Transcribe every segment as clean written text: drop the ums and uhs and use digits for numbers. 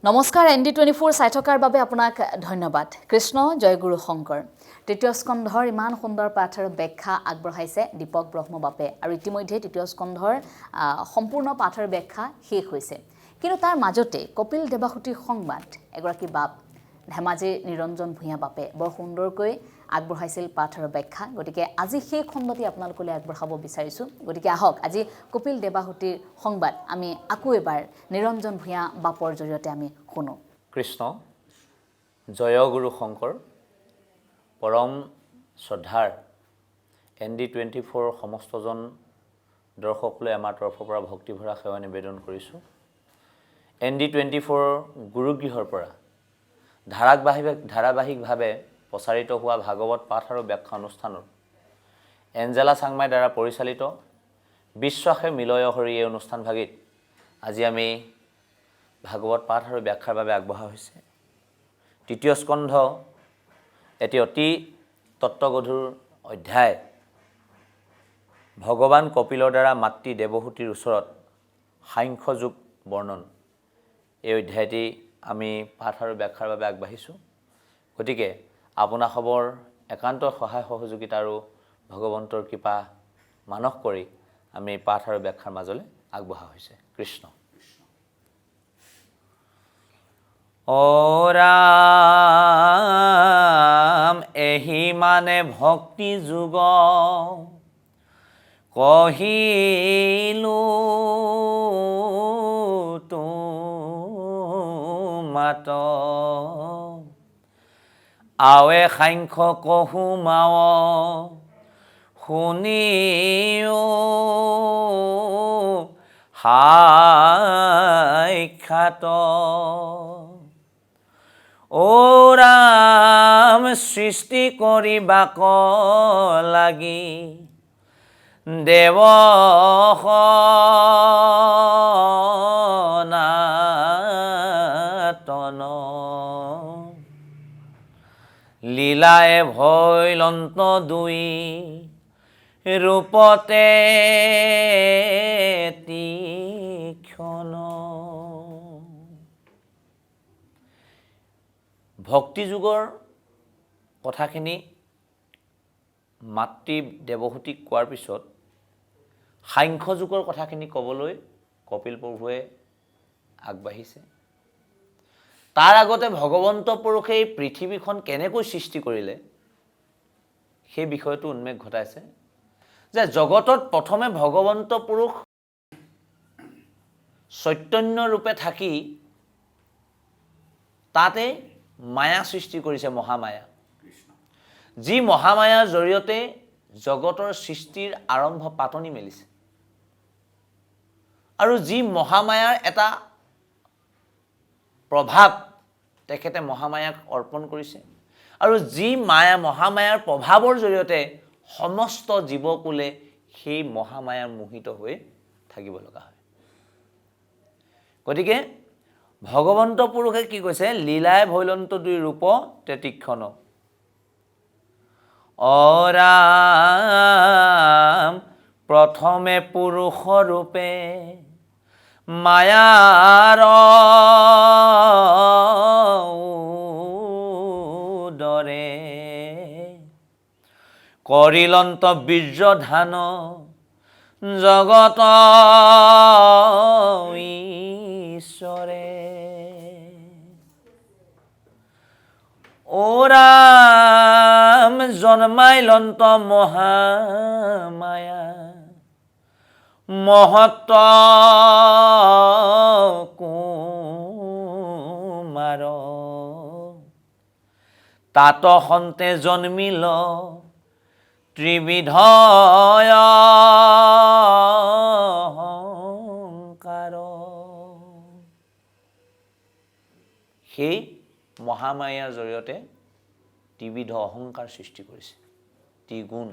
নমস্কাৰ ND24 চাই থকাৰ বাবে আপোনাক ধন্যবাদ। কৃষ্ণ জয়গুৰু শংকৰ। তৃতীয় স্কন্ধৰ ইমান সুন্দৰ পাঠ আৰু ব্যাখ্যা আগবঢ়াইছে দীপক ব্ৰহ্মবাপে আৰু ইতিমধ্যে তৃতীয় স্কন্ধৰ সম্পূৰ্ণ পাঠৰ ব্যাখ্যা শেষ হৈছে। কিন্তু তাৰ মাজতে কপিল দেৱাহুতিৰ সংবাদ এগৰাকী বাপ ধেমাজিৰ নিৰঞ্জন ভূঞা বাপে বৰ সুন্দৰকৈ আগবঢ়াইছিল পাঠ আৰু ব্যাখ্যা। গতিকে আজি সেই খণ্ডটি আপোনালোকলৈ আগবঢ়াব বিচাৰিছোঁ। গতিকে আহক আজি কপিল দেৱাহুতিৰ সংবাদ আমি আকৌ এবাৰ নিৰঞ্জন ভূঞা বাপৰ জৰিয়তে আমি শুনো। কৃষ্ণ জয় গুৰু শংকৰ। পৰম শ্ৰদ্ধাৰ ND24 সমস্তজন দৰ্শকলৈ আমাৰ তৰফৰ পৰা ভক্তিভৰা সেৱা নিবেদন কৰিছোঁ। ND24 গুৰুগৃহৰ পৰা ধাৰাবাহিকভাৱে প্ৰচাৰিত হোৱা ভাগৱত পাঠ আৰু ব্যাখ্যা অনুষ্ঠানৰ এঞ্জেলা চাংমাইৰ দ্বাৰা পৰিচালিত বিশ্বাসে মিলয় হৰি এই অনুষ্ঠানভাগিত আজি আমি ভাগৱত পাঠ আৰু ব্যাখ্যাৰ বাবে আগবঢ়া হৈছে। তৃতীয় স্কন্ধ এটি অতি তত্ত্বগধুৰ অধ্যায়। ভগৱান কপিলৰ দ্বাৰা মাতৃ দেৱহুতিৰ ওচৰত সাংখ্য যোগ বৰ্ণন। এই অধ্যায়টি আমি পাঠ আৰু ব্যাখ্যাৰ বাবে আগবাঢ়িছোঁ। গতিকে আপোনাসৱৰ একান্ত সহায় সহযোগিতা আৰু ভগৱন্তৰ কৃপা মানস কৰি আমি পাঠ আৰু ব্যাখ্যাৰ মাজলৈ আগবঢ়া হৈছে। কৃষ্ণ ও ৰাম এহি মানে ভক্তি যুগ কহিলো মাত আৱে সাংখ্য কহু মাৱ শুনিও সাক্ষাৎ ও ৰাম সৃষ্টি কৰিবাক লাগি দেৱ সনাতন লীলায়ে ভৈলন্ত দুই ৰূপতে তীক্ষ্ণ। ভক্তি যুগৰ কথাখিনি মাতৃ দেৱহুতিক কোৱাৰ পিছত সাংখ্য যুগৰ কথাখিনি ক'বলৈ কপিল প্ৰভুৱে আগবাঢ়িছে। তাৰ আগতে ভগৱন্ত পুৰুষে এই পৃথিৱীখন কেনেকৈ সৃষ্টি কৰিলে সেই বিষয়টো উন্মেষ ঘটাইছে যে জগতত প্ৰথমে ভগৱন্ত পুৰুষ চৈতন্য ৰূপে থাকি তাতে মায়া সৃষ্টি কৰিছে, মহামায়া। যি মহামায়াৰ জৰিয়তে জগতৰ সৃষ্টিৰ আৰম্ভ পাতনি মেলিছে আৰু যি মহামায়াৰ এটা প্ৰভাৱ তেখেতে মহামায়াক অৰ্পণ কৰিছে আৰু যি মহামায়াৰ প্ৰভাৱৰ জৰিয়তে সমস্ত জীৱকুলে সেই মহামায়াৰ মোহিত হৈ থাকিব লগা হয়। গতিকে ভগৱন্ত পুৰুষে কি কৈছে? লীলায় ভৈলন্ত দুই ৰূপ তে তীক্ষ্ণ। অ ৰাম প্ৰথমে পুৰুষ ৰূপে মায়াৰ দৰে কৰিলন্ত বীৰ্য ধান জগত ঈশ্বৰে। ও ৰাম জন্মাইলন্ত মহামায়া মহত্ব কুমাৰ তাত সন্তে জন্মিল ত্ৰিবিধ অহংকাৰ। সেই মহামায়াৰ জৰিয়তে ত্ৰিবিধ অহংকাৰ সৃষ্টি কৰিছে। ত্ৰিগুণ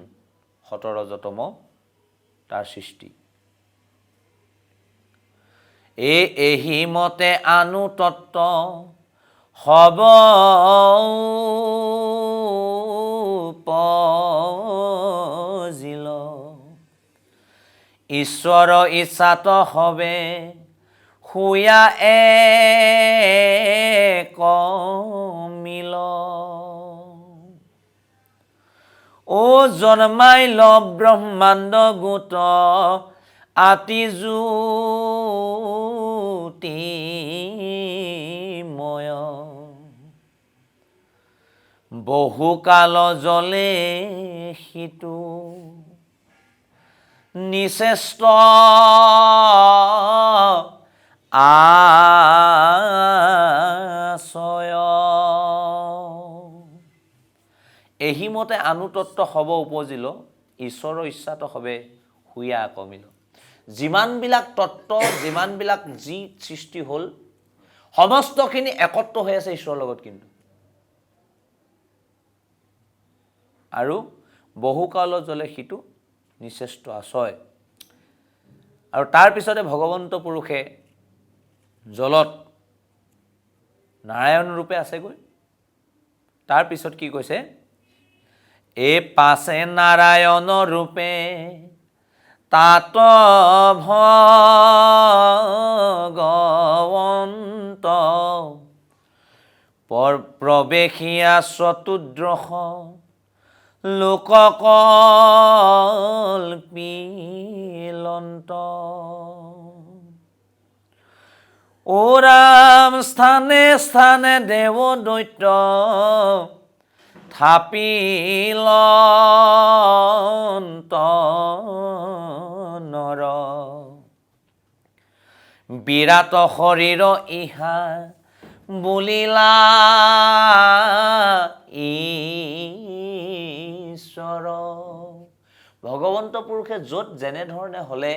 17 যতম তাৰ সৃষ্টি। এহি মতে আনু তত্ত্ব হব পজিল ঈশ্বৰ ইচ্ছাত হবে শুয়া এক মিল ও জন্মাইল ব্ৰহ্মাণ্ড গোট আতি জ্যোতিময় বহুকাল জলে সিটো নিচেষ্ট আশয় এহিমতে আনুতত্ব হব উপজিল ঈশ্বৰৰ ইচ্ছাত হবে শুয়া কমিল যিমানবিলাক তত্ত্ব যিমানবিলাক যি সৃষ্টি হ'ল সমস্তখিনি একত্ৰ হৈ আছে ঈশ্বৰৰ লগত কিন্তু আৰু বহুকাল জলে সিটো নিচেষ্ট আশয় আৰু তাৰ পিছতে ভগৱন্ত পুৰুষে জলত নাৰায়ণ ৰূপে আছেগৈ তাৰ পিছত কি কৈছে এ পাছে নাৰায়ণ ৰূপে তাত ভগৱন্ত প্ৰৱেশিয়া চতুৰ্দশ লোককল্পিলন্ত ও ৰাম স্থানে স্থানে দেৱ দৈত্য থাপিলন্ত নৰ বিৰাট শৰীৰ ইহা বুলিলা ঈশ্বৰ ভগৱন্ত পুৰুষে য'ত যেনেধৰণে হ'লে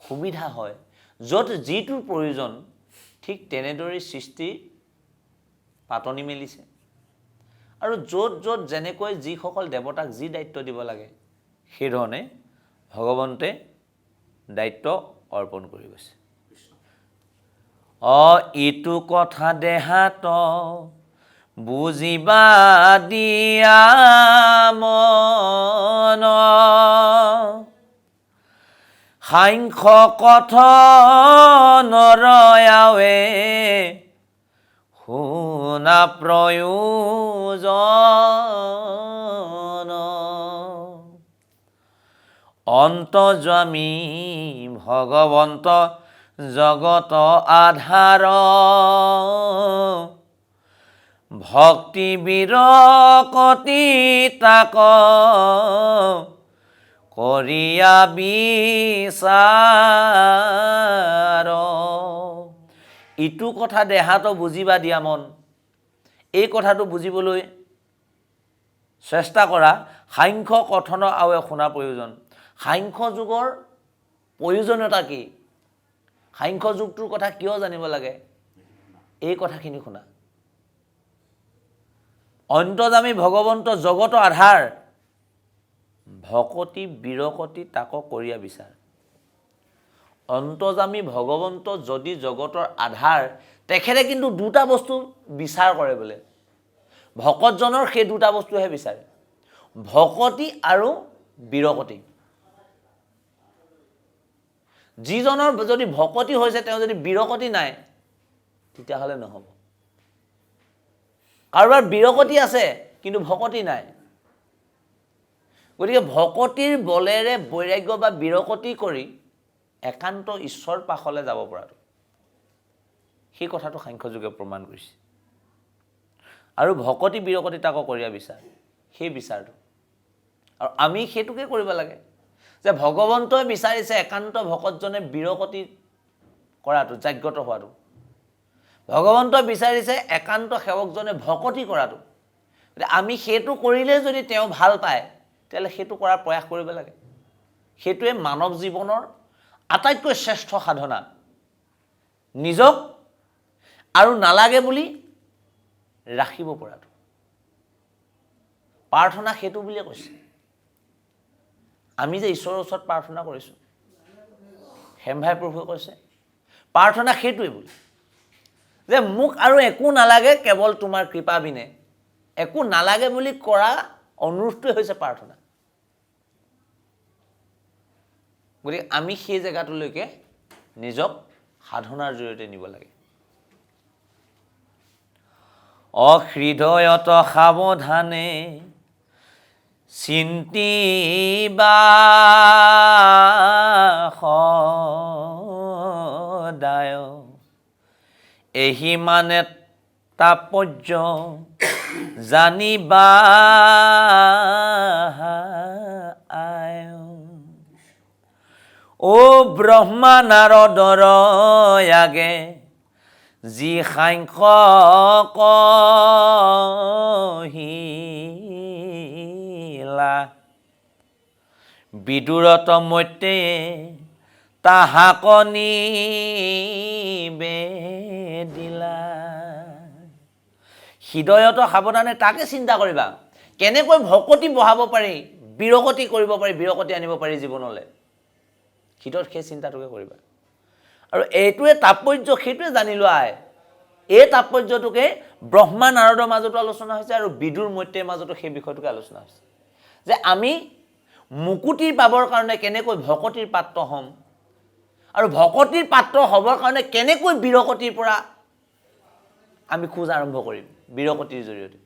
সুবিধা হয় য'ত যিটোৰ প্ৰয়োজন ঠিক তেনেদৰে সৃষ্টি পাতনি মেলিছে আৰু য'ত য'ত যেনেকৈ যিসকল দেৱতাক যি দায়িত্ব দিব লাগে সেইধৰণে ভগৱন্তে দায়িত্ব অৰ্পণ কৰি গৈছে ইটো কথা দেহাত বুজিবা দিয়া মন সাংখ্য কথনৰয়াৱে শুনা প্ৰয়োজন অন্তৰ্যামী ভগৱন্ত জগত আধাৰ ভক্তি বিৰকতি তাক কৰিয়া বিচাৰ ইটো কথা দেহাত বুজিবা দিয়া মন এই কথাটো বুজিবলৈ চেষ্টা কৰা সাংখ্য কথন আৰু শুনা প্ৰয়োজন সাংখ্য যুগৰ প্ৰয়োজনীয়তা কি সাংখ্য যুগটোৰ কথা কিয় জানিব লাগে এই কথাখিনি শুনা অন্তৰ্যামী ভগৱন্ত জগত আধাৰ ভকতি বিৰকতি তাক কৰিয়া বিচাৰ অন্তৰ্যামী ভগৱন্ত যদি জগতৰ আধাৰ তেখেতে কিন্তু দুটা বস্তু বিচাৰ কৰে বোলে ভকতজনৰ সেই দুটা বস্তুহে বিচাৰে ভকতি আৰু বিৰকতি যিজনৰ যদি ভকতি হৈছে তেওঁ যদি বিৰকতি নাই তেতিয়াহ'লে নহ'ব কাৰোবাৰ বিৰকতি আছে কিন্তু ভকতি নাই গতিকে ভকতিৰ বলেৰে বৈৰাগ্য বা বিৰকতি কৰি একান্ত ঈশ্বৰ পাশলৈ যাব পৰাটো সেই কথাটো সাংখ্য যুগে প্ৰমাণ কৰিছে আৰু ভকতি বিৰকতি তাক কৰিয়া বিচাৰ সেই বিচাৰটো আৰু আমি সেইটোকে কৰিব লাগে যে ভগৱন্তই বিচাৰিছে একান্ত ভকতজনে বিৰকতি কৰাটো জাগ্ৰত হোৱাটো ভগৱন্তই বিচাৰিছে একান্ত সেৱকজনে ভকতি কৰাটো আমি সেইটো কৰিলে যদি তেওঁ ভাল পায় তেতিয়াহ'লে সেইটো কৰাৰ প্ৰয়াস কৰিব লাগে সেইটোৱে মানৱ জীৱনৰ আটাইতকৈ শ্ৰেষ্ঠ সাধনা নিজক আৰু নালাগে বুলি ৰাখিব পৰাটো প্ৰাৰ্থনা সেইটো বুলিয়ে কৈছে আমি যে ঈশ্বৰৰ ওচৰত প্ৰাৰ্থনা কৰিছোঁ হেমভাই প্ৰভুৱে কৈছে প্ৰাৰ্থনা সেইটোৱে বুলি যে মোক আৰু একো নালাগে কেৱল তোমাৰ কৃপা বিনে একো নালাগে বুলি কৰা অনুৰোধটোৱে হৈছে প্ৰাৰ্থনা গতিকে আমি সেই জেগাটোলৈকে নিজক সাধনাৰ জৰিয়তে নিব লাগে। অহৃদয়ত সাৱধানে চিন্তিবা সদায়, এহি মানে তাৎপৰ্য জানিবা আয়। ও ব্ৰহ্মা নাৰদৰ আগে যি সাংখ্য কহিলা, বিদুৰত মৈত্ৰেয়ে তাহাক নিবেদিলা। হৃদয়ত সাৱধানে তাকে চিন্তা কৰিবা, কেনেকৈ ভকতি বঢ়াব পাৰি, বিৰকতি কৰিব পাৰি, বিৰকতি আনিব পাৰি জীৱনলৈ। হৃদয়ত সেই চিন্তাটোকে কৰিবা। আৰু এইটোৱে তাৎপৰ্য, সেইটোৱে জানি লোৱা। এই তাৎপৰ্যটোকে ব্ৰহ্মা নাৰদৰ মাজতো আলোচনা হৈছে আৰু বিদুৰ মৈত্ৰেয়ৰ মাজতো সেই বিষয়টোকে আলোচনা হৈছে, যে আমি মুকুতি পাবৰ কাৰণে কেনেকৈ ভকতিৰ পাত্ৰ হ'ম, আৰু ভকতিৰ পাত্ৰ হ'বৰ কাৰণে কেনেকৈ বিৰকতিৰ পৰা আমি খোজ আৰম্ভ কৰিম, বিৰকতিৰ জৰিয়তে।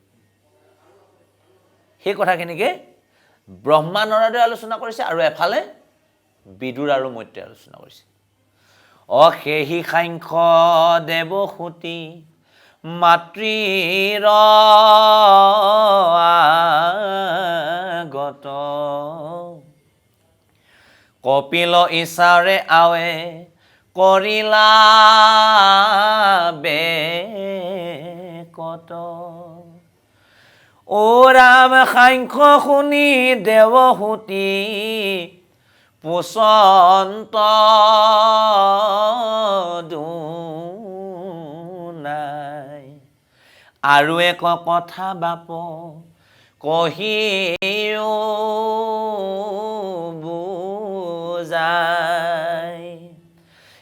সেই কথাখিনিকে ব্ৰহ্মা নাৰদে আলোচনা কৰিছে আৰু এফালে বিদুৰ আৰু মৈত্ৰেয়ে আলোচনা কৰিছে। অশেহি সাংখ্য দেৱসূতি মাতৃৰ আগত, কপিল ইছাৰে আৱে কৰিলা বেকত। ও ৰাম সাংখ্য শুনি দেৱহূতি পুচন্ত দুনাই, আৰু এক কথা বাপ কহিও বুজাই।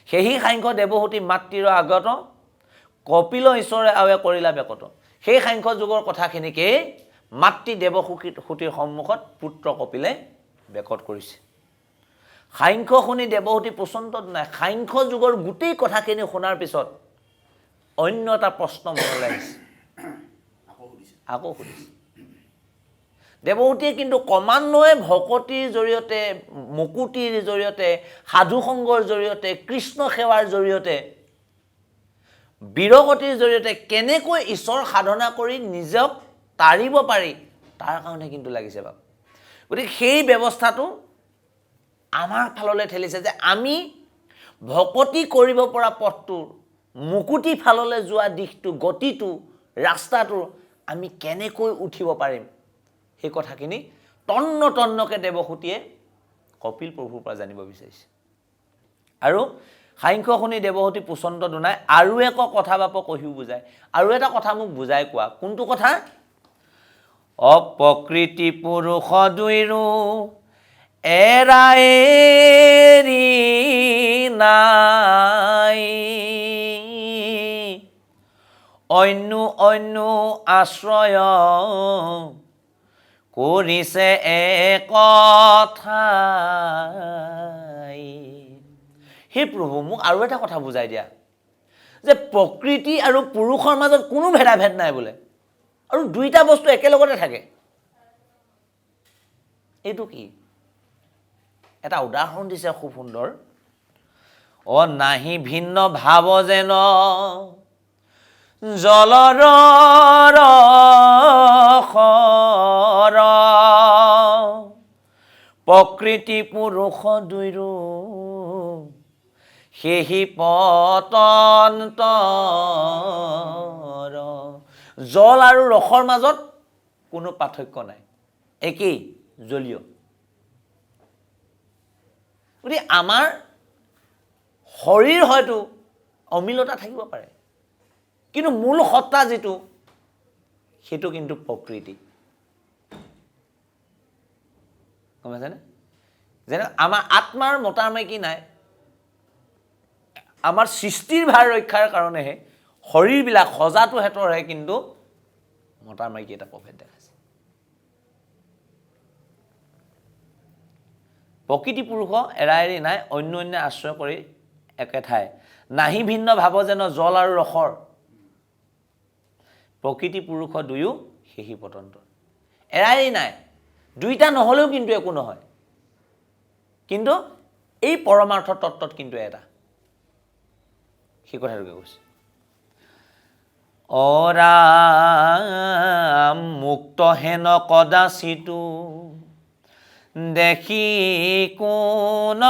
সেহি সাংখ্য দেৱহূতি মাতৃৰ আগত, কপিল ঈশ্বৰে আৱে কৰিলা বেকত। সেই সাংখ্য যুগৰ কথাখিনিকে মাতৃ দেৱহূতিৰ সন্মুখত পুত্ৰ কপিলে বেকত কৰিছে। সাংখ্য শুনি দেৱহূতি পুচন্ত নাই। সাংখ্য যুগৰ গোটেই কথাখিনি শুনাৰ পিছত অন্য এটা প্ৰশ্ন মনলৈ আহিছে, আকৌ সুধিছে। দেৱহূতিয়ে কিন্তু ক্ৰমান্বয়ে ভকতিৰ জৰিয়তে, মুকুতিৰ জৰিয়তে, সাধুসংগৰ জৰিয়তে, কৃষ্ণ সেৱাৰ জৰিয়তে, বিৰকতিৰ জৰিয়তে কেনেকৈ ঈশ্বৰ সাধনা কৰি নিজক তাৰিব পাৰি তাৰ কাৰণে কিন্তু লাগিছে বাপ। গতিকে সেই ব্যৱস্থাটো আমাৰ ফাললৈ ঠেলিছে, যে আমি ভকতি কৰিব পৰা পথটো, মুকুতি ফাললৈ যোৱা দিশটো, গতিটো, ৰাস্তাটো আমি কেনেকৈ উঠিব পাৰিম, সেই কথাখিনি তন্ন তন্নকৈ দেৱহূতিয়ে কপিল প্ৰভুৰ পৰা জানিব বিচাৰিছে। আৰু সাংখ্য শুনি দেৱহূতি পুচন্ত দুনাই, আৰু এক কথা বাপ কহিও বুজায়। আৰু এটা কথা মোক বুজাই কোৱা। কোনটো কথা? অপ্ৰকৃতি পুৰুষ দুইৰো এৰা এৰি নাই, অন্য অন্য আশ্ৰয় কৰিছে একঠাই। হে প্ৰভু, মোক আৰু এটা কথা বুজাই দিয়া, যে প্ৰকৃতি আৰু পুৰুষৰ মাজত কোনো ভেদাভেদ নাই বোলে, আৰু দুইটা বস্তু একেলগতে থাকে। এইটো কি? এটা উদাহৰণ দিছে খুব সুন্দৰ। নাহি ভিন্ন ভাৱ যেন জলৰ ৰসৰ, প্ৰকৃতি পুৰুষ দুইৰো সেহি পতন্তৰ। জল আৰু ৰসৰ মাজত কোনো পাৰ্থক্য নাই, একেই, জলীয়। গতিকে আমাৰ শৰীৰ হয়তো অমিলতা থাকিব পাৰে, কিন্তু মূল সত্তা যিটো, সেইটো কিন্তু প্ৰকৃতি। গম পাইছেনে? যেনে আমাৰ আত্মাৰ মতাৰ মাইকী নাই, আমাৰ সৃষ্টিৰ ভাৰ ৰক্ষাৰ কাৰণেহে শৰীৰবিলাক সজাটো হেতৰহে, কিন্তু মতাৰ মাইকী এটা প্ৰভেদ দেখাইছে। প্ৰকৃতি পুৰুষ এৰা এৰি নাই, অন্য অন্য আশ্ৰয় কৰি একেঠাই নাহি ভিন্ন ভাৱ যেন জল আৰু ৰসৰ প্ৰকৃতি পুৰুষ দুয়ো সেহি পতন্তৰ এৰাই নাই দুইটা নহ'লেও কিন্তু একো নহয় কিন্তু এই পৰমাৰ্থ তত্ত্বত কিন্তু এটা সেই কথাটোকে কৈছে অৰাম মুক্ত হেন কদাচিতো দেখি কোন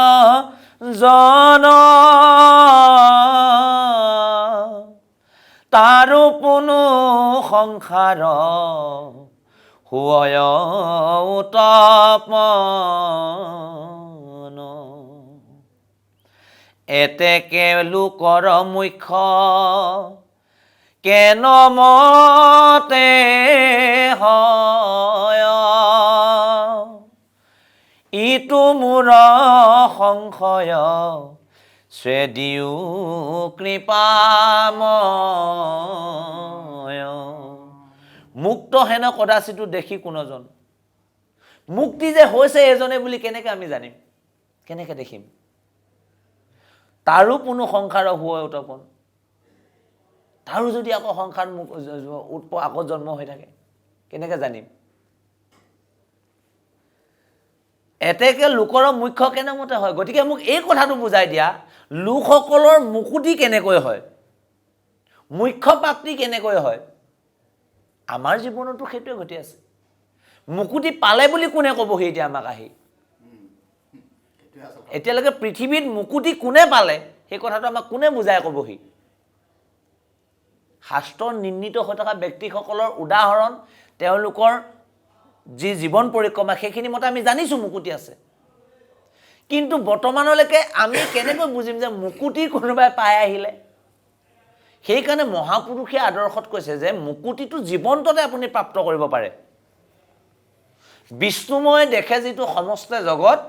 জন তাৰো পুনু সংসাৰ হুয় উত্তপন এতেকে লোকৰ মুখ্য কেন মতে হয় ইটো মোৰ সংশয় স্বেদিও কৃপাময় মুক্ত হেন কদাচিতো দেখি কোনজন মুক্তি যে হৈছে এজনে বুলি কেনেকৈ আমি জানিম কেনেকৈ দেখিম তাৰো কোনো সংসাৰ হুয় উত্তপন তাৰো যদি আকৌ সংসাৰ আকৌ জন্ম হৈ থাকে কেনেকৈ জানিম এতেকে লোকৰ মুখ্য কেনেমতে হয় গতিকে মোক এই কথাটো বুজাই দিয়া লোকসকলৰ মুকুতি কেনেকৈ হয় মুখ্য প্ৰাপ্তি কেনেকৈ হয় আমাৰ জীৱনতো সেইটোৱে ঘটি আছে মুকুতি পালে বুলি কোনে ক'বহি এতিয়া আমাক আহি এতিয়ালৈকে পৃথিৱীত মুকুতি কোনে পালে সেই কথাটো আমাক কোনে বুজাই ক'বহি শাস্ত্ৰ নিৰ্ণীত হৈ থকা ব্যক্তিসকলৰ উদাহৰণ তেওঁলোকৰ যি জীৱন পৰিক্ৰমা সেইখিনি মতে আমি জানিছোঁ মুকুতি আছে কিন্তু বৰ্তমানলৈকে আমি কেনেকৈ বুজিম যে মুকুতি কোনোবাই পাই আহিলে সেইকাৰণে মহাপুৰুষে আদৰ্শত কৈছে যে মুকুতিটো জীৱন্ততে আপুনি প্ৰাপ্ত কৰিব পাৰে বিষ্ণুময় দেখে যিটো সমস্ত জগত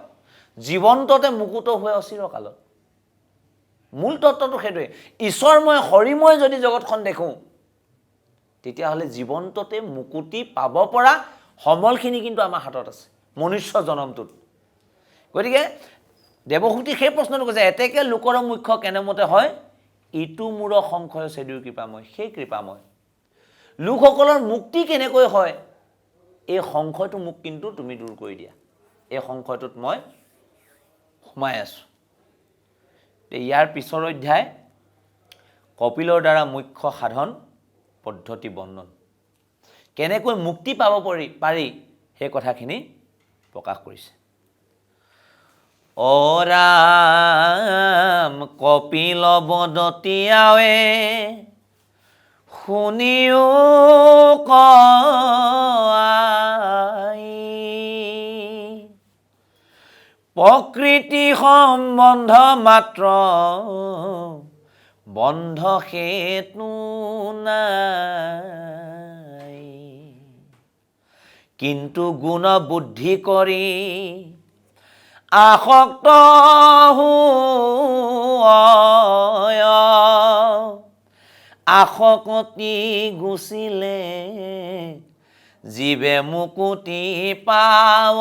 জীৱন্ততে মুকুত হৈ অচিৰকালত মূল তত্ত্বটো সেইটোৱে ঈশ্বৰময় হৰিময় যদি জগতখন দেখোঁ তেতিয়াহ'লে জীৱন্ততে মুকুতি পাব পৰা সমলখিনি কিন্তু আমাৰ হাতত আছে মনুষ্য জনমটোত গতিকে দেৱহূতি সেই প্ৰশ্নটো কৈছে এতেকে লোকৰ মুখ্য কেনেমতে হয় ইটো মোৰ সংশয় স্বেদিও কৃপাময় সেই কৃপাময় লোকসকলৰ মুক্তি কেনেকৈ হয় এই সংশয়টো মোক কিন্তু তুমি দূৰ কৰি দিয়া এই সংশয়টোত মই সোমাই আছোঁ ইয়াৰ পিছৰ অধ্যায় কপিলৰ দ্বাৰা মুখ্য সাধন পদ্ধতি বৰ্ণন কেনেকৈ মুক্তি পাব পাৰি সেই কথাখিনি প্ৰকাশ কৰিছে অৰাম কপিল বদতি আৱে শুনিও কয় প্ৰকৃতি সম্বন্ধ মাত্ৰ বন্ধ হেতু নাই কিন্তু গুণ বুদ্ধি কৰি আসক্ত আসক্তি গুচিলে জীৱে মুকুতি পাৱ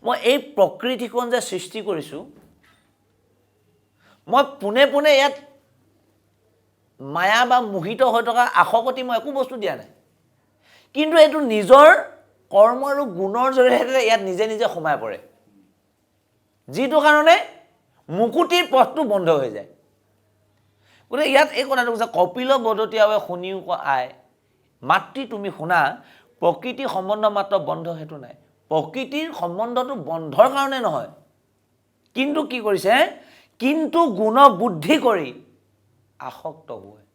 মই এই প্ৰকৃতিখন যে সৃষ্টি কৰিছোঁ মই পোনে পোনে ইয়াত মায়া বা মোহিত হৈ থকা আসক্তি মই একো বস্তু দিয়া নাই কিন্তু এইটো নিজৰ কৰ্ম আৰু গুণৰ জৰিয়তে ইয়াত নিজে নিজে সোমাই পৰে যিটো কাৰণে মুকুতিৰ পথটো বন্ধ হৈ যায় গতিকে ইয়াত এই কথাটো কৈছে কপিল বদতি আৱে শুনিও আই মাতৃ তুমি শুনা প্ৰকৃতিৰ সম্বন্ধ মাত্ৰ বন্ধ হেতু নাই প্ৰকৃতিৰ সম্বন্ধটো বন্ধৰ কাৰণে নহয় কিন্তু কি কৰিছে কিন্তু গুণ বুদ্ধি কৰি আসক্ত হয়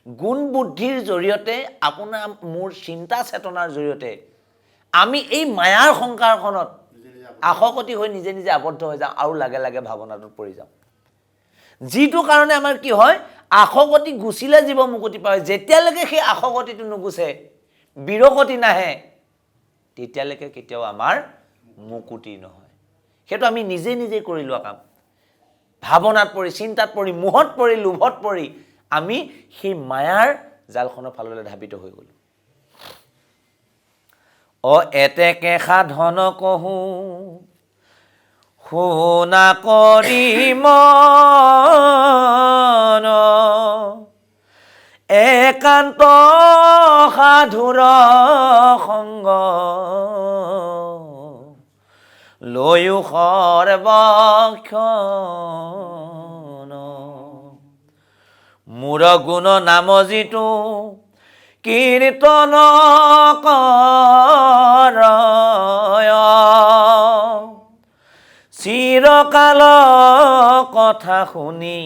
গুণ বুদ্ধিৰ জৰিয়তে আপোনাৰ মোৰ চিন্তা চেতনাৰ জৰিয়তে আমি এই মায়াৰ সংসাৰখনত আসক্তি হৈ নিজে নিজে আবদ্ধ হৈ যাওঁ আৰু লাগে লাগে ভাৱনাটোত পৰি যাওঁ যিটো কাৰণে আমাৰ কি হয় আসক্তি গুচিলে জীৱ মুকুতি পায় যেতিয়ালৈকে সেই আসক্তিটো নুগুচে বিৰকতি নাহে তেতিয়ালৈকে কেতিয়াও আমাৰ মুকুতি নহয় সেইটো আমি নিজে নিজে কৰি লোৱা কাম ভাৱনাত পৰি চিন্তাত পৰি মোহত পৰি লোভত পৰি আমি সেই মায়াৰ জালখনৰ ফাললৈ ধাবিত হৈ গ'লো এতেকে সাধন কহো শুনা কৰি মন একান্ত সাধুৰ সংগ লৈও সৰ্বক্ষণ মোৰ গুণ নাম যিটো কীৰ্তন কৰ চিৰকাল কথা শুনি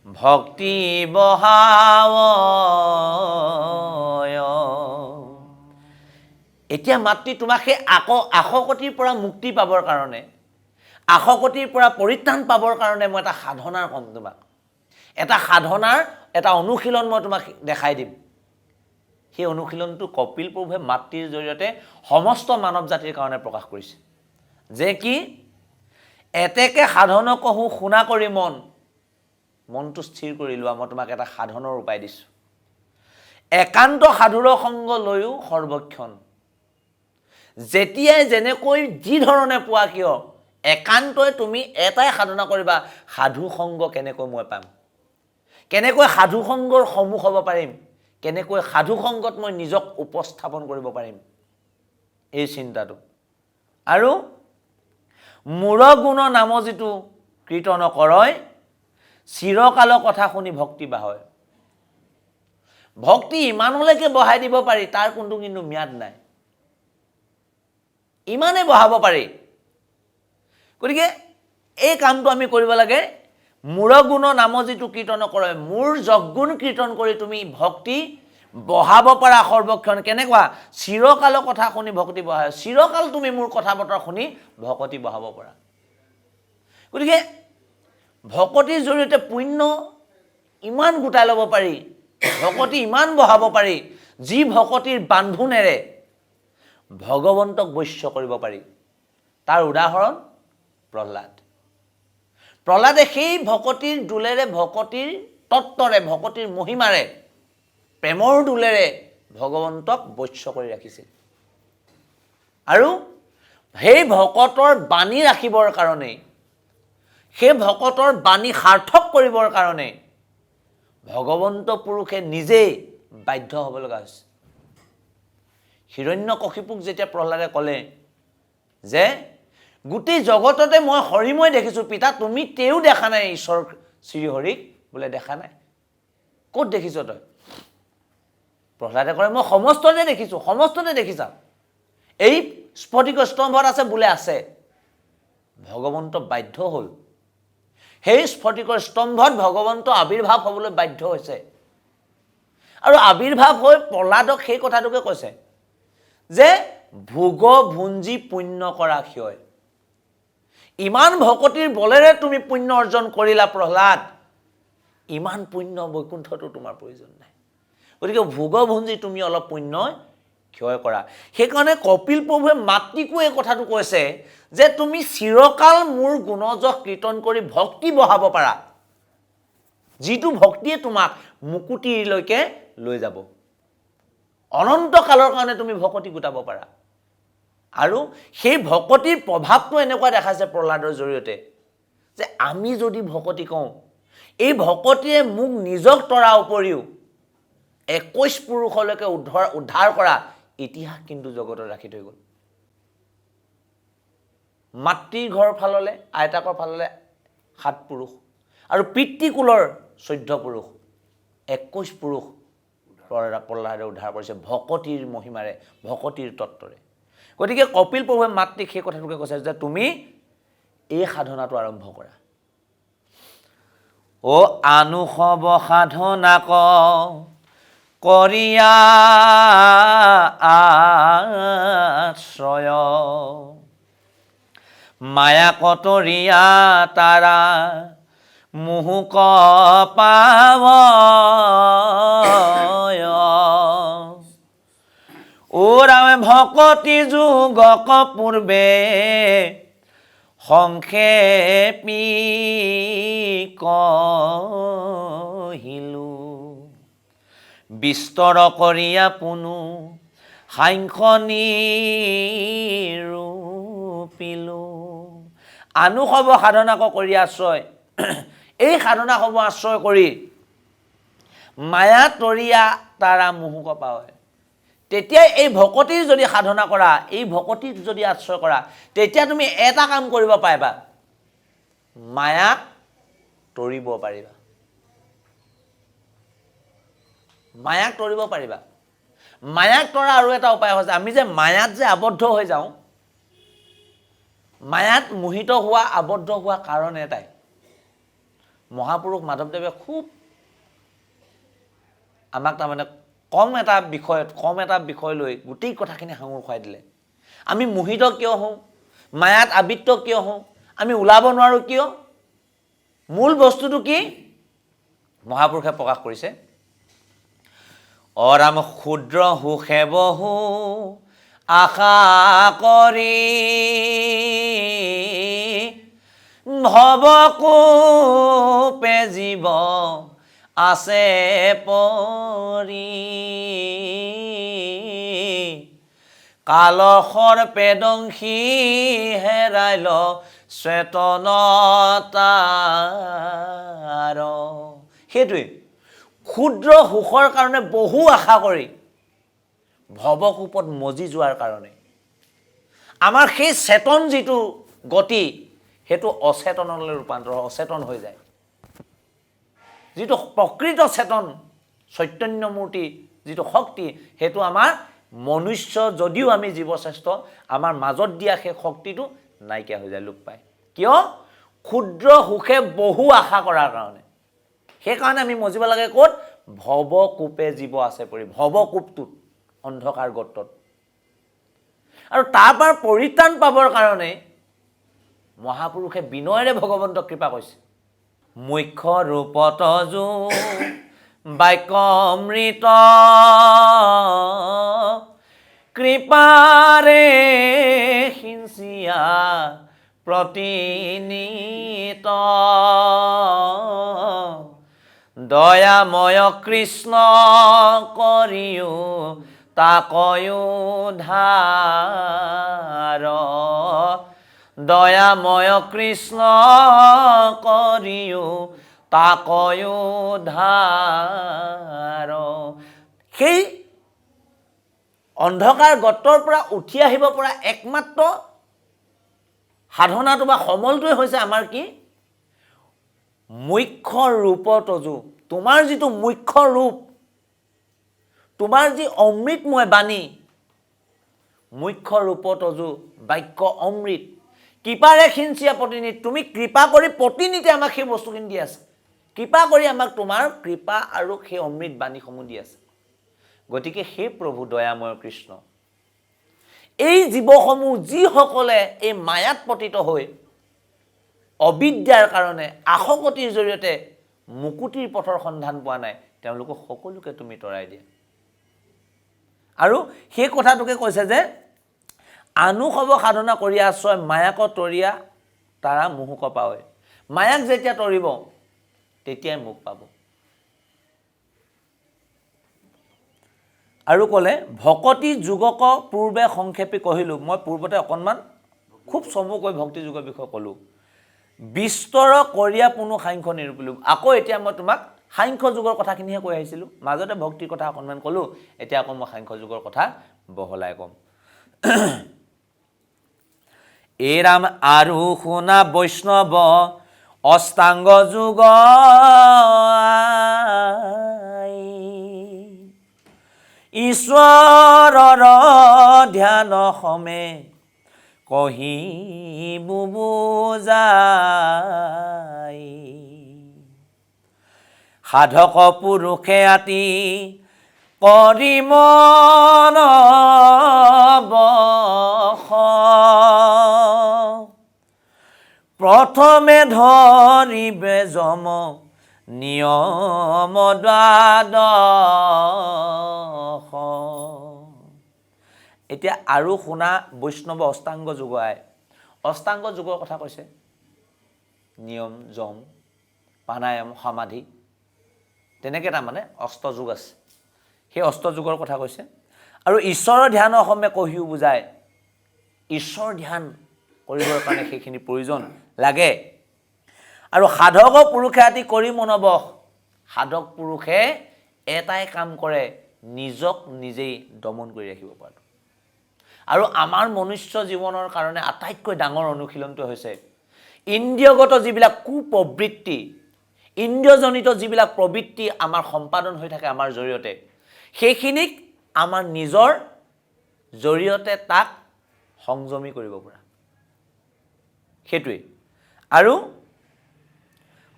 ভক্তি বহাৱ এতিয়া মাতৃ তোমাক সেই আসক্তিৰ পৰা মুক্তি পাবৰ কাৰণে আসক্তিৰ পৰা পৰিত্ৰাণ পাবৰ কাৰণে মই এটা সাধনাৰ ক'ম তোমাক এটা সাধনাৰ এটা অনুশীলন মই তোমাক দেখাই দিম সেই অনুশীলনটো কপিল প্ৰভুৱে মাতৃৰ জৰিয়তে সমস্ত মানৱ জাতিৰ কাৰণে প্ৰকাশ কৰিছে যে কি এতেকে সাধন কহো শুনা কৰি মনটো স্থিৰ কৰি লোৱা মই তোমাক এটা সাধনৰ উপায় দিছোঁ একান্ত সাধুৰ সংগ লৈও সৰ্বক্ষণ যেতিয়াই যেনেকৈ যি ধৰণে পোৱা কিয় একান্তই তুমি এটাই সাধনা কৰিবা সাধু সংগ কেনেকৈ মই পাম কেনেকৈ সাধু সংগৰ সন্মুখ হ'ব পাৰিম কেনেকৈ সাধু সংগত মই নিজক উপস্থাপন কৰিব পাৰিম এই চিন্তাটো আৰু মোৰ গুণ নাম যিটো কীৰ্তন কৰয় চিৰকালৰ কথা শুনি ভক্তি বাঢ়য় ভক্তি ইমানলৈকে বঢ়াই দিব পাৰি তাৰ কোনো কিন্তু ম্যাদ নাই ইমানে বঢ়াব পাৰি গতিকে এই কামটো আমি কৰিব লাগে মোৰ গুণ নাম যিটো কীৰ্তন কৰয় মোৰ যগুণ কীৰ্তন কৰি তুমি ভক্তি বঢ়াব পাৰা সৰ্বক্ষণ কেনেকুৱা চিৰকালৰ কথা শুনি ভক্তি বঢ়ায় চিৰকাল তুমি মোৰ কথা বতৰা শুনি ভক্তি বঢ়াব পাৰা গতিকে ভকতিৰ জৰিয়তে পুণ্য ইমান গোটাই ল'ব পাৰি ভকতি ইমান বঢ়াব পাৰি যি ভকতিৰ বান্ধোনেৰে ভগৱন্তক বৈশ্য কৰিব পাৰি তাৰ উদাহৰণ প্ৰহ্লাদে সেই ভকতিৰ দোলেৰে ভকতিৰ তত্ত্বৰে ভকতিৰ মহিমাৰে প্ৰেমৰ দোলেৰে ভগৱন্তক বৈশ্য কৰি ৰাখিছিল আৰু সেই ভকতৰ বাণী ৰাখিবৰ কাৰণে সেই ভকতৰ বাণী সাৰ্থক কৰিবৰ কাৰণে ভগৱন্ত পুৰুষে নিজেই বাধ্য হ'ব লগা হৈছে হিৰণ্যকশিপুক যেতিয়া প্ৰহ্লাদে ক'লে যে গোটেই জগততে মই হৰিময় দেখিছোঁ পিতা তুমি তেও দেখা নাই ঈশ্বৰ শ্ৰীহৰিক বোলে দেখা নাই ক'ত দেখিছ তই প্ৰহ্লাদে কয় মই সমস্ততে দেখিছা এই স্ফটিক স্তম্ভত আছে বোলে আছে ভগৱন্ত বাধ্য হ'ল সেই স্ফটিকৰ স্তম্ভত ভগৱন্ত আবিৰ্ভাৱ হ'বলৈ বাধ্য হৈছে আৰু আবিৰ্ভাৱ হৈ প্ৰহ্লাদক সেই কথাটোকে কৈছে যে ভোগ ভুঞ্জি পুণ্য কৰা ক্ষয় ইমান ভকতিৰ বলেৰে তুমি পুণ্য অৰ্জন কৰিলা প্ৰহ্লাদ ইমান পুণ্য বৈকুণ্ঠটো তোমাৰ প্ৰয়োজন নাই গতিকে ভোগ ভুঞ্জি তুমি অলপ পুণ্য ক্ষয় কৰা সেইকাৰণে কপিল প্ৰভুৱে মাতৃকো এই কথাটো কৈছে যে তুমি চিৰকাল মোৰ গুণযশ কীৰ্তন কৰি ভক্তি বঢ়াব পাৰা যিটো ভক্তিয়ে তোমাক মুকুতিলৈকে লৈ যাব অনন্ত কালৰ কাৰণে তুমি ভকতি গোটাব পাৰা আৰু সেই ভকতিৰ প্ৰভাৱটো এনেকুৱা দেখাইছে প্ৰহ্লাদৰ জৰিয়তে যে আমি যদি ভকতি কওঁ এই ভকতিয়ে মোক নিজক তৰা উপৰিও 21 পুৰুষলৈকে উদ্ধাৰ কৰা ইতিহাস কিন্তু জগতত ৰাখি থৈ গ'ল মাতৃৰ ঘৰ ফাললে আইতাকৰ ফাললে 7 পুৰুষ আৰু পিতৃকুলৰ 14 পুৰুষ 21 পুৰুষ প্ৰহ্লাদে উদ্ধাৰ কৰিছে ভকতিৰ মহিমাৰে ভকতিৰ তত্ত্বৰে গতিকে কপিল প্ৰভুৱে মাতৃক সেই কথাটোকে কৈছে যে তুমি এই সাধনাটো আৰম্ভ কৰা ও আনুসব সাধনা কৰিয়া আশ্ৰয় মায়া কটৰিয়া তাৰা মুহুক পাৱ ও ৰামে ভকতি যুগক পূৰ্বে সংক্ষেপী কহিলো বিস্তৰ কৰিয়া পুনু সাংখ্যনি ৰূপিলো আনুসৱ সাধনাক কৰি আশ্ৰয় এই সাধনাসমূহ আশ্ৰয় কৰি মায়া তৰিয়া তাৰা মোহক পায় তেতিয়া এই ভকতিৰ যদি সাধনা কৰা এই ভকতিক যদি আশ্ৰয় কৰা তেতিয়া তুমি এটা কাম কৰিব পাৰিবা মায়াক তৰিব পাৰিবা মায়াক তৰিব পাৰিবা মায়াক তৰা আৰু এটা উপায় হৈছে আমি যে মায়াত যে আবদ্ধ হৈ যাওঁ মায়াত মোহিত হোৱা আবদ্ধ হোৱা কাৰণ এটাই মহাপুৰুষ মাধৱদেৱে খুব আমাক তাৰমানে কম এটা বিষয় লৈ গোটেই কথাখিনি সাঙুৰ খুৱাই দিলে আমি মোহিত কিয় হওঁ মায়াত আবৃত্ত কিয় হওঁ আমি ওলাব নোৱাৰোঁ কিয় মূল বস্তুটো কি মহাপুৰুষে প্ৰকাশ কৰিছে অৰাম ক্ষুদ্ৰ সুখে বহু আশা কৰি ভৱকূপে জীৱ আছে পৰি কালসৰ পেদংশী হেৰাইল চেতনতাৰ সেইটোৱে ক্ষুদ্ৰ সুখৰ কাৰণে বহু আশা কৰি ভৱকূপত মজি যোৱাৰ কাৰণে আমাৰ সেই চেতন যিটো গতি সেইটো অচেতনলৈ ৰূপান্তৰ অচেতন হৈ যায় যিটো প্ৰকৃত চেতন চৈতন্য মূৰ্তি যিটো শক্তি সেইটো আমাৰ মনুষ্য যদিও আমি জীৱশ্ৰেষ্ঠ আমাৰ মাজত দিয়া সেই শক্তিটো নাইকিয়া হৈ যায় লোপ পায় কিয় ক্ষুদ্ৰ সুখে বহু আশা কৰাৰ কাৰণে সেইকাৰণে আমি মজিব লাগে ক'ত ভৱকূপে জীৱ আছে পৰি ভৱকূপটোত অন্ধকাৰ গৰ্তত আৰু তাৰ পৰা পৰিত্ৰাণ পাবৰ কাৰণে মহাপুৰুষে বিনয়েৰে ভগৱন্তক কৃপা কৰিছে মুখ্য ৰূপত যো বাক্য অমৃত কৃপাৰে সিঞ্চিয়া প্ৰতিনিত দয়াময় কৃষ্ণ কৰিও তাকয়ো ধাৰ দয়াময় কৃষ্ণ কৰিও তাকয়ো ধাৰ সেই অন্ধকাৰ গৰ্তৰ পৰা উঠি আহিব পৰা একমাত্ৰ সাধনাটো বা সমলটোৱে হৈছে আমাৰ কি মুখ্য ৰূপত যো তোমাৰ যিটো মুখ্য ৰূপ তোমাৰ যি অমৃতময় বাণী মুখ্য ৰূপত যো বাক্য অমৃত কৃপাৰে সিঞ্চিয়া প্ৰতিনিধি তুমি কৃপা কৰি প্ৰতিনিধি আমাক সেই বস্তুখিনি দি আছে কৃপা কৰি আমাক তোমাৰ কৃপা আৰু সেই অমৃত বাণীসমূহ দি আছে গতিকে সেই প্ৰভু দয়াময় কৃষ্ণ এই জীৱসমূহ যিসকলে এই মায়াত পতিত হৈ অবিদ্যাৰ কাৰণে আসক্তিৰ জৰিয়তে মুকুতিৰ পথৰ সন্ধান পোৱা নাই তেওঁলোকক সকলোকে তুমি তৰাই দিয়া আৰু সেই কথাটোকে কৈছে যে আনুসৱ সাধনা কৰি আশ্ৰয় মায়াক তৰিয়া তাৰা মোহক পায় মায়াক যেতিয়া তৰিব তেতিয়াই মুখ পাব আৰু ক'লে ভকতি যুগক পূৰ্বে সংক্ষেপী কহিলোঁ মই পূৰ্বতে অকণমান খুব চমুকৈ ভক্তি যুগৰ বিষয়ে ক'লোঁ বিস্তৰ কৰিয়া পুনু সাংখ্য নিৰূপিলোঁ আকৌ এতিয়া মই তোমাক সাংখ্য যুগৰ কথাখিনিহে কৈ আহিছিলোঁ মাজতে ভক্তিৰ কথা অকণমান ক'লোঁ এতিয়া আকৌ মই সাংখ্য যুগৰ কথা বহলাই ক'ম এই ৰাম আৰু শুনা বৈষ্ণৱ অষ্টাংগ যুগ ঈশ্বৰৰ ধ্যান সমে কহি বুজাই সাধক পুৰুষে আতি কৰি মন বশ প্ৰথমে ধৰিবে যম নিয়ম দ্বাদশ এতিয়া আৰু শুনা বৈষ্ণৱ অষ্টাংগ যুগ অষ্টাংগ যুগৰ কথা কৈছে নিয়ম যম প্ৰাণায়াম সমাধি তেনেকৈ তাৰমানে অষ্টযুগ আছে সেই অষ্টযুগৰ কথা কৈছে আৰু ঈশ্বৰৰ ধ্যানৰ সমে কহিও বুজায় ঈশ্বৰ ধ্যান কৰিবৰ কাৰণে সেইখিনি প্ৰয়োজন লাগে আৰু সাধক পুৰুষে আতি কৰি মনবহ সাধক পুৰুষে এটাই কাম কৰে নিজক নিজেই দমন কৰি ৰাখিব পাৰে আৰু আমাৰ মনুষ্য জীৱনৰ কাৰণে আটাইতকৈ ডাঙৰ অনুশীলনটো হৈছে ইন্দ্ৰিয়গত যিবিলাক কুপ্ৰবৃত্তি ইন্দ্ৰিয়জনিত যিবিলাক প্ৰবৃত্তি আমাৰ সম্পাদন হৈ থাকে আমাৰ জৰিয়তে সেইখিনিক আমাৰ নিজৰ জৰিয়তে তাক সংযমী কৰিব পৰা সেইটোৱে আৰু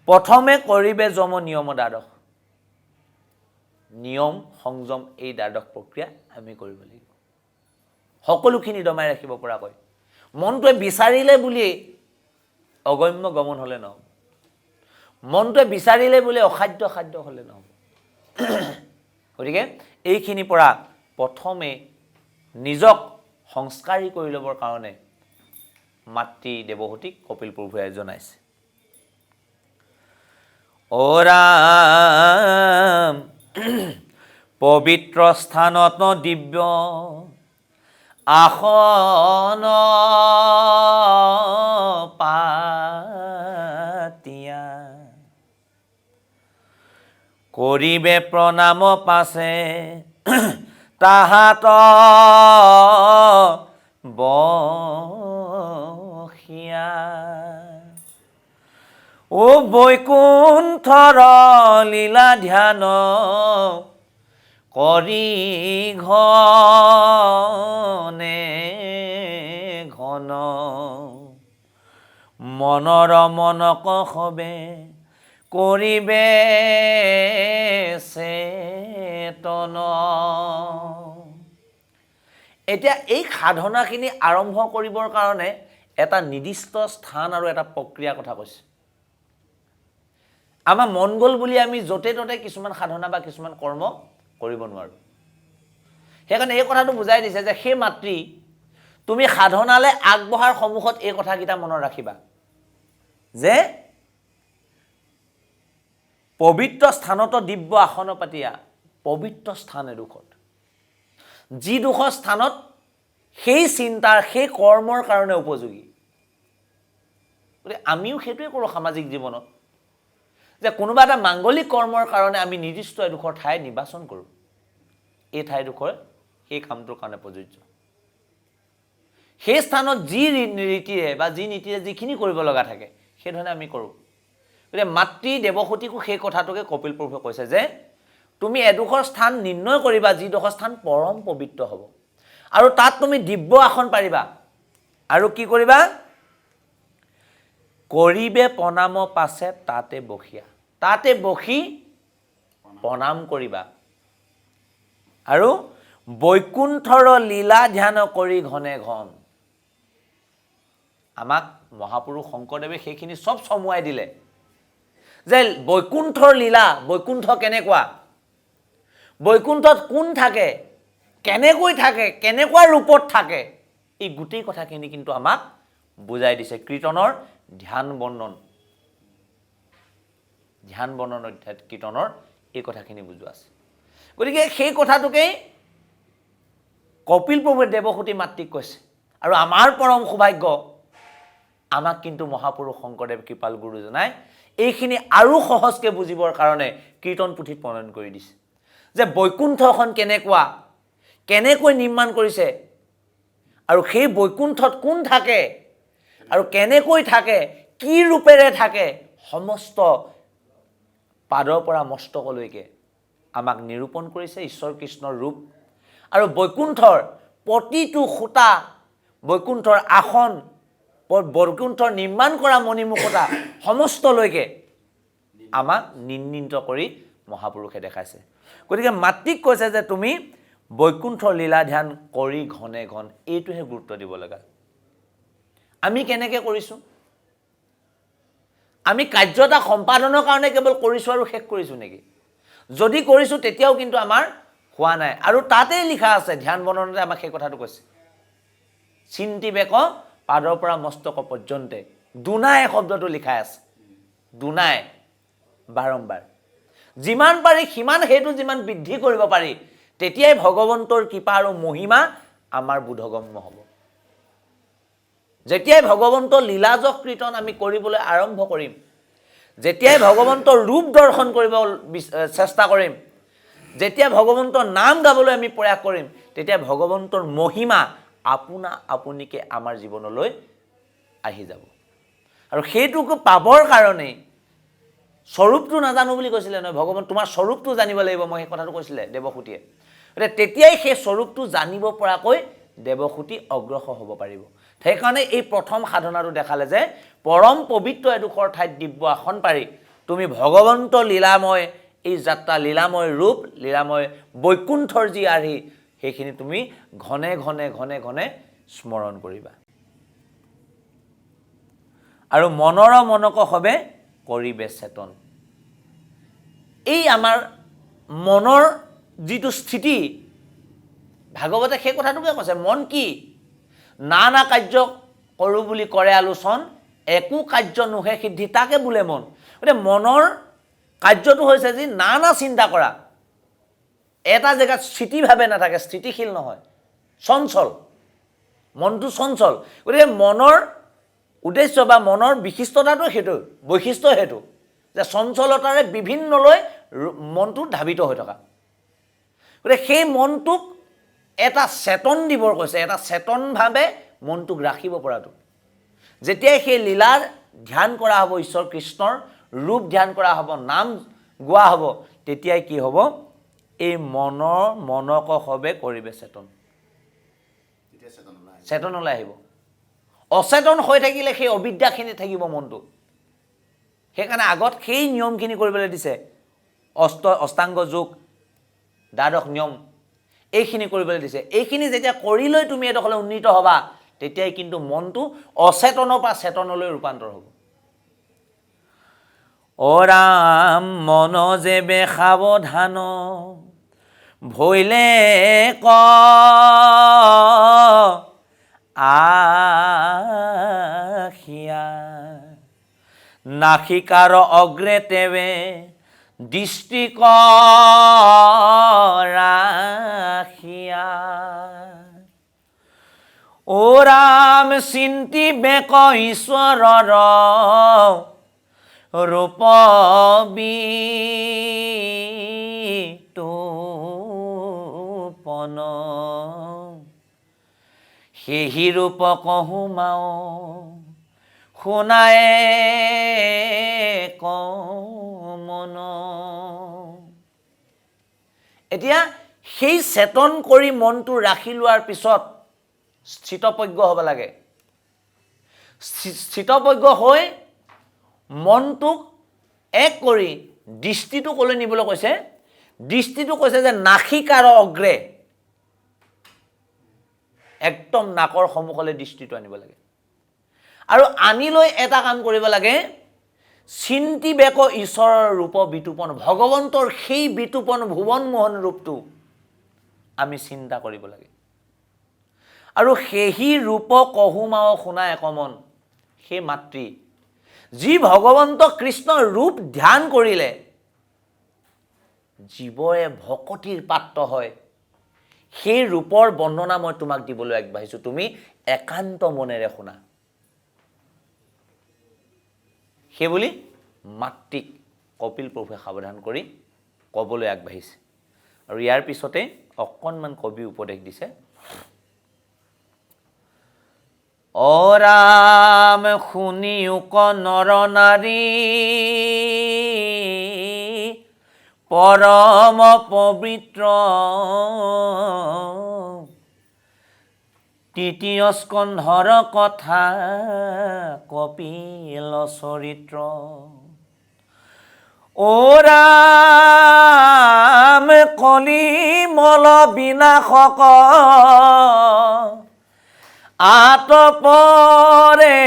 প্ৰথমে কৰিবে যম নিয়ম দ্বাদশ নিয়ম সংযম এই দ্বাদশ প্ৰক্ৰিয়া আমি কৰিব লাগিব সকলোখিনি দমাই ৰাখিব পৰাকৈ মনটোৱে বিচাৰিলে বুলি অগম্য গমন হ'লে নহ'ব মনটোৱে বিচাৰিলে বুলি অসাধ্য সাধ্য হ'লে নহ'ব গতিকে এইখিনিৰ পৰা প্ৰথমে নিজক সংস্কাৰী কৰি ল'বৰ কাৰণে মাতৃ দেৱহতীক কপিল প্ৰভুৱে জনাইছে অ ৰাম পবিত্ৰ স্থানত দিব্য আসন পাতিয়া কৰিবে প্ৰণাম পাছে তাহাত বহিয়া ও বৈকুণ্ঠৰ লীলা ধ্যান কৰি ঘনে ঘন মনৰ মনক হবে কৰিবে চেতন এতিয়া এই সাধনাখিনি আৰম্ভ কৰিবৰ কাৰণে এটা নিৰ্দিষ্ট স্থান আৰু এটা প্ৰক্ৰিয়া কথা কৈছে আমাৰ মন গ'ল বুলি আমি য'তে ত'তে কিছুমান সাধনা বা কিছুমান কৰ্ম কৰিব নোৱাৰোঁ সেইকাৰণে এই কথাটো বুজাই দিছে যে সেই মাতৃ তুমি সাধনালৈ আগবঢ়াৰ সন্মুখত এই কথাকেইটা মনত ৰাখিবা যে পবিত্ৰ স্থানত দিব্য আসন পাতিয়া পবিত্ৰ স্থান এডোখৰত যিডোখৰ স্থানত সেই চিন্তাৰ সেই কৰ্মৰ কাৰণে উপযোগী গতিকে আমিও সেইটোৱে কৰোঁ সামাজিক জীৱনত যে কোনোবা এটা মাংগলিক কৰ্মৰ কাৰণে আমি নিৰ্দিষ্ট এডোখৰ ঠাই নিৰ্বাচন কৰোঁ এই ঠাইডোখৰ সেই কামটোৰ কাৰণে প্ৰযোজ্য সেই স্থানত যি ৰীতিৰে বা যি নীতিৰে যিখিনি কৰিব লগা থাকে সেইধৰণে আমি কৰোঁ গতিকে মাতৃ দেৱহতীকো সেই কথাটোকে কপিল প্ৰভুৱে কৈছে যে তুমি এডোখৰ স্থান নিৰ্ণয় কৰিবা যিডোখৰ স্থান পৰম পবিত্ৰ হ'ব আৰু তাত তুমি দিব্য আসন পাৰিবা আৰু কি কৰিবা কৰিবে প্ৰণাম পাছে তাতে বহিয়া তাতে বহি প্ৰণাম কৰিবা আৰু বৈকুণ্ঠৰ লীলা ধ্যান কৰি ঘনে ঘন আমাক মহাপুৰুষ শংকৰদেৱে সেইখিনি চব চমুৱাই দিলে যে বৈকুণ্ঠৰ লীলা বৈকুণ্ঠ কেনেকুৱা বৈকুণ্ঠত কোন থাকে কেনেকৈ থাকে কেনেকুৱা ৰূপত থাকে এই গোটেই কথাখিনি কিন্তু আমাক বুজাই দিছে কীৰ্তনৰ ধ্যান বৰ্ণন অধ্যায় কীৰ্তনৰ এই কথাখিনি বুজোৱা আছে গতিকে সেই কথাটোকেই কপিল প্ৰভুৱে দেৱহতী মাতৃক কৈছে আৰু আমাৰ পৰম সৌভাগ্য আমাক কিন্তু মহাপুৰুষ শংকৰদেৱ কৃপাল গুৰুজনাই এইখিনি আৰু সহজকৈ বুজিবৰ কাৰণে কীৰ্তন পুথিত প্ৰণয়ন কৰি দিছে যে বৈকুণ্ঠখন কেনেকুৱা কেনেকৈ নিৰ্মাণ কৰিছে আৰু সেই বৈকুণ্ঠত কোন থাকে আৰু কেনেকৈ থাকে কি ৰূপেৰে থাকে সমস্ত পাদৰ পৰা মস্তকলৈকে আমাক নিৰূপণ কৰিছে ঈশ্বৰ কৃষ্ণৰ ৰূপ আৰু বৈকুণ্ঠৰ প্ৰতিটো খুঁটা বৈকুণ্ঠৰ আসন বৈকুণ্ঠৰ নিৰ্মাণ কৰা মণিমুকুতা সমস্তলৈকে আমাক নিৰ্ণিত কৰি মহাপুৰুষে দেখাইছে গতিকে মাতৃক কৈছে যে তুমি বৈকুণ্ঠৰ লীলা ধ্যান কৰি ঘনে ঘন এইটোহে গুৰুত্ব দিব লগা আমি কেনেকৈ কৰিছোঁ আমি কাৰ্য এটা সম্পাদনৰ কাৰণে কেৱল কৰিছোঁ আৰু শেষ কৰিছোঁ নেকি যদি কৰিছোঁ তেতিয়াও কিন্তু আমাৰ হোৱা নাই আৰু তাতেই লিখা আছে ধ্যান বৰ্ণনতে আমাক সেই কথাটো কৈছে চিন্তি বেক পাদৰ পৰা মস্তক পৰ্যন্তে দুনাই শব্দটো লিখা আছে দুনাই বাৰম্বাৰ যিমান পাৰি সিমান সেইটো যিমান বৃদ্ধি কৰিব পাৰি তেতিয়াই ভগৱন্তৰ কৃপা আৰু মহিমা আমাৰ বোধগম্য হ'ব যেতিয়াই ভগৱন্তৰ লীলাজক কীৰ্তন আমি কৰিবলৈ আৰম্ভ কৰিম, যেতিয়াই ভগৱন্তৰ ৰূপ দৰ্শন কৰিব চেষ্টা কৰিম, যেতিয়া ভগৱন্তৰ নাম গাবলৈ আমি প্ৰয়াস কৰিম, তেতিয়া ভগৱন্তৰ মহিমা আপোনা আপুনিকে আমাৰ জীৱনলৈ আহি যাব। আৰু সেইটোকে পাবৰ কাৰণে স্বৰূপটো নাজানো বুলি কৈছিলে নহয়, ভগৱান তোমাৰ স্বৰূপটো জানিব লাগিব, মই সেই কথাটো কৈছিলে দেৱসূতিয়ে। গতিকে তেতিয়াই সেই স্বৰূপটো জানিব পৰাকৈ দেৱসূতি অগ্ৰসৰ হ'ব পাৰিব। সেইকাৰণে এই প্ৰথম সাধনাটো দেখালে যে পৰম পবিত্ৰ এডোখৰ ঠাইত দিব্য আসন পাৰি তুমি ভগৱন্ত লীলাময় এই যাত্ৰা, লীলাময় ৰূপ, লীলাময় বৈকুণ্ঠৰ যি আৰ্হি, সেইখিনি তুমি ঘনে ঘনে ঘনে ঘনে স্মৰণ কৰিবা। আৰু মনৰ মনক হবে কৰিবে চেতন। এই আমাৰ মনৰ যিটো স্থিতি, ভাগৱতে সেই কথাটোকে কৈছে, মন কি? নানা কাৰ্য কৰোঁ বুলি কৰে আলোচন, একো কাৰ্য নোহে সিদ্ধি, তাকে বোলে মন। গতিকে মনৰ কাৰ্যটো হৈছে যি নানা চিন্তা কৰা, এটা জেগাত স্থিতিভাৱে নাথাকে, স্থিতিশীল নহয়, চঞ্চল, মনটো চঞ্চল। গতিকে মনৰ উদ্দেশ্য বা মনৰ বিশিষ্টতাটো সেইটো, বৈশিষ্ট্য সেইটো যে চঞ্চলতাৰে বিভিন্নলৈ মনটো ধাবিত হৈ থকা। গতিকে সেই মনটোক এটা চেতন দিবৰ কৈছে, এটা চেতনভাৱে মনটোক ৰাখিব পৰাটো। যেতিয়াই সেই লীলাৰ ধ্যান কৰা হ'ব, ঈশ্বৰ কৃষ্ণৰ ৰূপ ধ্যান কৰা হ'ব, নাম গোৱা হ'ব, তেতিয়াই কি হ'ব? এই মনক হবে কৰিবে চেতন, চেতনলৈ আহিব। অচেতন হৈ থাকিলে সেই অবিদ্যাখিনি থাকিব মনটো। সেইকাৰণে আগত সেই নিয়মখিনি কৰিবলৈ দিছে, অষ্টাংগ যোগ, দ্বাদশ নিয়ম, এইখিনি কৰিবলৈ দিছে। এইখিনি যেতিয়া কৰি লৈ তুমি এডোখৰলৈ উন্নীত হ'বা, তেতিয়াই কিন্তু মনটো অচেতনৰ পৰা চেতনলৈ ৰূপান্তৰ হ'ব। অ ৰাম মন যেবে সাৱধান ভৈলে ক আখিয়া, নাসিকাৰ অগ্ৰে তেৱে দৃষ্টি ৰাখিয়া। অ ৰাম চিন্তি বেক ঈশ্বৰৰ ৰূপ বিতোপন, সেহি ৰূপ কহো মাও শুনায়ে কমন। এতিয়া সেই চেতন কৰি মনটো ৰাখি লোৱাৰ পিছত স্থিতপ্ৰজ্ঞ হ'ব লাগে। স্থিতপ্ৰজ্ঞ হৈ মনটোক এক কৰি দৃষ্টিটো ক'লৈ নিবলৈ কৈছে? দৃষ্টিটো কৈছে যে নাসিকাৰ অগ্ৰে, একদম নাকৰ সন্মুখলৈ দৃষ্টিটো আনিব লাগে। আৰু আনি লৈ এটা কাম কৰিব লাগে, চিন্তি বেক ঈশ্বৰৰ ৰূপ বিতোপন, ভগৱন্তৰ সেই বিতোপন ভুৱন মোহন ৰূপটো আমি চিন্তা কৰিব লাগে। আৰু সেহি ৰূপ কহো মাও শুনা একমন, সেই মাতৃ যি ভগৱন্ত কৃষ্ণৰ ৰূপ ধ্যান কৰিলে জীৱই ভকতিৰ পাত্ৰ হয়, সেই ৰূপৰ বৰ্ণনা মই তোমাক দিবলৈ আগবাঢ়িছোঁ, তুমি একান্ত মনেৰে শুনা। সেইবুলি মাতৃক কপিল প্ৰভুৱে সাৱধান কৰি ক'বলৈ আগবাঢ়িছে। আৰু ইয়াৰ পিছতে অকণমান কবি উপদেশ দিছে। অ ৰাম শুনিয়োক নৰ নাৰী পৰম পবিত্ৰ, তৃতীয় স্কন্ধৰ কথা কপিল চৰিত্ৰ। অ ৰাম কলি মল বিনাশক আতপৰে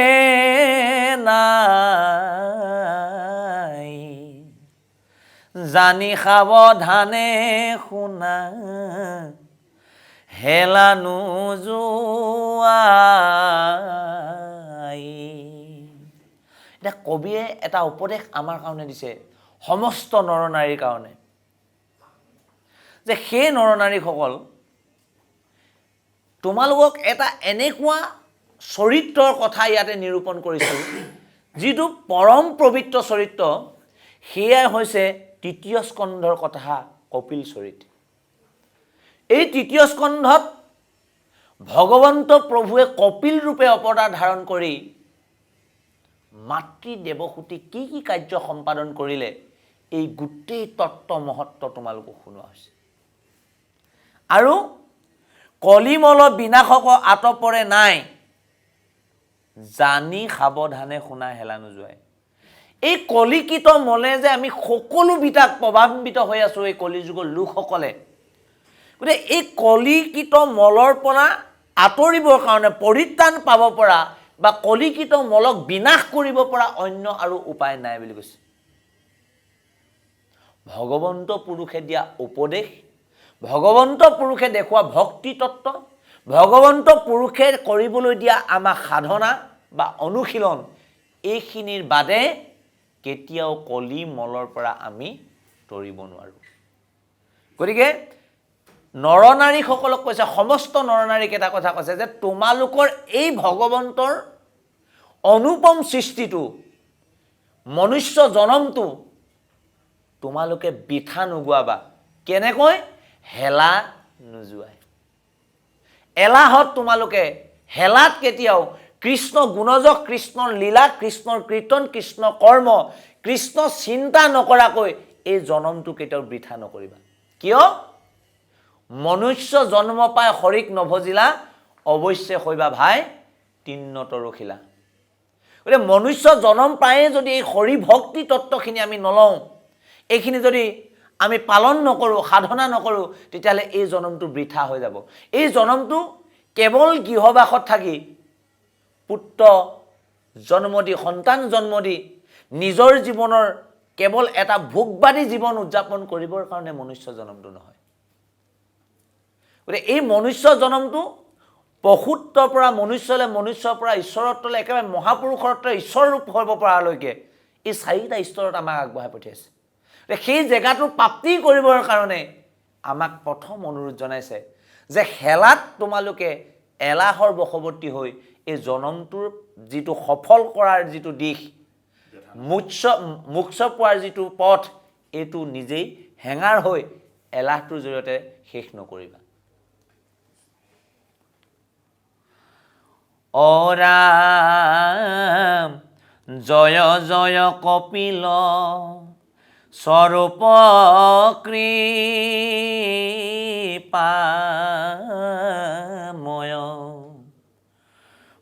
নাই, জানি সাৱধানে শুনা হেলা নোযোৱাই। এতিয়া কবিয়ে এটা উপদেশ আমাৰ কাৰণে দিছে, সমস্ত নৰ নাৰীৰ কাৰণে, যে সেই নৰ নাৰীসকল তোমালোকক এটা এনেকুৱা চৰিত্ৰৰ কথা ইয়াতে নিৰূপণ কৰিছোঁ, যিটো পৰম পবিত্ৰ চৰিত্ৰ, সেয়াই হৈছে তৃতীয় স্কন্ধৰ কথা, কপিল চৰিত। এই তৃতীয় স্কন্ধত ভগৱন্ত প্ৰভুৱে কপিল ৰূপে অৱতাৰ ধাৰণ কৰি মাতৃ দেৱহূতি কি কি কাৰ্য সম্পাদন কৰিলে, এই গোটেই তত্ত্ব মহত্ব তোমালোকক শুনোৱা হৈছে। আৰু কলিমল বিনাশক আতপৰে নাই, জানি সাৱধানে শুনা হেলা নোযোৱাই। এই কলিকিত মলে যে আমি সকলো বিতাক প্ৰভাৱান্বিত হৈ আছোঁ এই কলিযুগৰ লোকসকলে, গতিকে এই কলিকিত মলৰ পৰা আঁতৰিবৰ কাৰণে, পৰিত্ৰাণ পাব পৰা বা কলিকিত মলক বিনাশ কৰিব পৰা অন্য আৰু উপায় নাই বুলি কৈছে। ভগৱন্ত পুৰুষে দিয়া উপদেশ, ভগৱন্ত পুৰুষে দেখুওৱা ভক্তি তত্ত্ব, ভগৱন্ত পুৰুষে কৰিবলৈ দিয়া আমাক সাধনা বা অনুশীলন, এইখিনিৰ বাদে কেতিয়াও কলি মলৰ পৰা আমি তৰিব নোৱাৰোঁ। গতিকে নৰনাৰীসকলক কৈছে, সমস্ত নৰনাৰীক এটা কথা কৈছে যে তোমালোকৰ এই ভগৱন্তৰ অনুপম সৃষ্টিটো, মনুষ্য জনমটো তোমালোকে বৃথা নোগোৱাবা। কেনেকৈ? হেলা নোযোৱাই। এলাহত তোমালোকে, হেলাত কেতিয়াও কৃষ্ণ গুণজক, কৃষ্ণৰ লীলা, কৃষ্ণৰ কীৰ্তন, কৃষ্ণ কৰ্ম, কৃষ্ণ চিন্তা নকৰাকৈ এই জনমটো কেতিয়াও বৃথা নকৰিবা। কিয়? মনুষ্য জন্ম পাই হৰিক নভজিলা, অৱশ্যে হৈবা ভাই তিন্নত ৰখিলা। গতিকে মনুষ্য জন্ম পায়ে যদি এই হৰি ভক্তি তত্ত্বখিনি আমি নলওঁ, এইখিনি যদি আমি পালন নকৰোঁ, সাধনা নকৰোঁ, তেতিয়াহ'লে এই জনমটো বৃথা হৈ যাব। এই জনমটো কেৱল গৃহবাসত থাকি পুত্ৰ জন্ম দি, সন্তান জন্ম দি, নিজৰ জীৱনৰ কেৱল এটা ভোগবাদী জীৱন উদযাপন কৰিবৰ কাৰণে মনুষ্য জনমটো নহয়। গতিকে এই মনুষ্য জনমটো পশুত্বৰ পৰা মনুষ্যলৈ, মনুষ্যৰ পৰা ঈশ্বৰত্বলৈ, একেবাৰে মহাপুৰুষত্বৰ ঈশ্বৰ ৰূপ হ'ব পৰালৈকে এই চাৰিটা স্তৰত আমাক আগবঢ়াই পঠিয়াইছে। সেই জেগাটো প্ৰাপ্তি কৰিবৰ কাৰণে আমাক প্ৰথম অনুৰোধ জনাইছে যে হেলাত তোমালোকে এলাহৰ বশৱৰ্তী হৈ এই জনমটোৰ যিটো সফল কৰাৰ যিটো দিশ, মোক্ষ পোৱাৰ যিটো পথ, এইটো নিজেই হেঙাৰ হৈ এলাহটোৰ জৰিয়তে শেষ নকৰিবা। অ ৰাম জয় জয় কপিল স্বৰূপ কৃপাময়,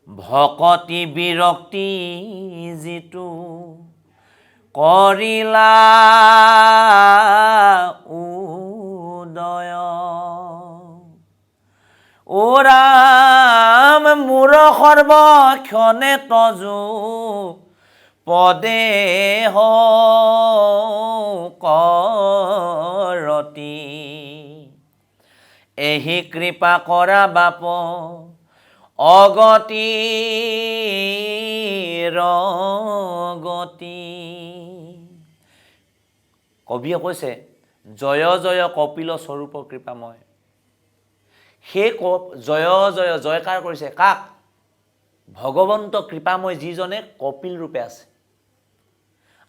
ভকতি বিৰক্তি যিটো কৰিলা উদয়। ও ৰাম মোৰ সৰ্বক্ষণে তজু পদে কৰতি, এহি কৃপা কৰা বাপ অগতিৰ গতি। কবিয়ে কৈছে জয় জয় কপিল স্বৰূপ কৃপাময়। সেই জয় জয় জয়কাৰ কৰিছে কাক? ভগৱন্ত কৃপাময়, যিজনে কপিল ৰূপে আছে।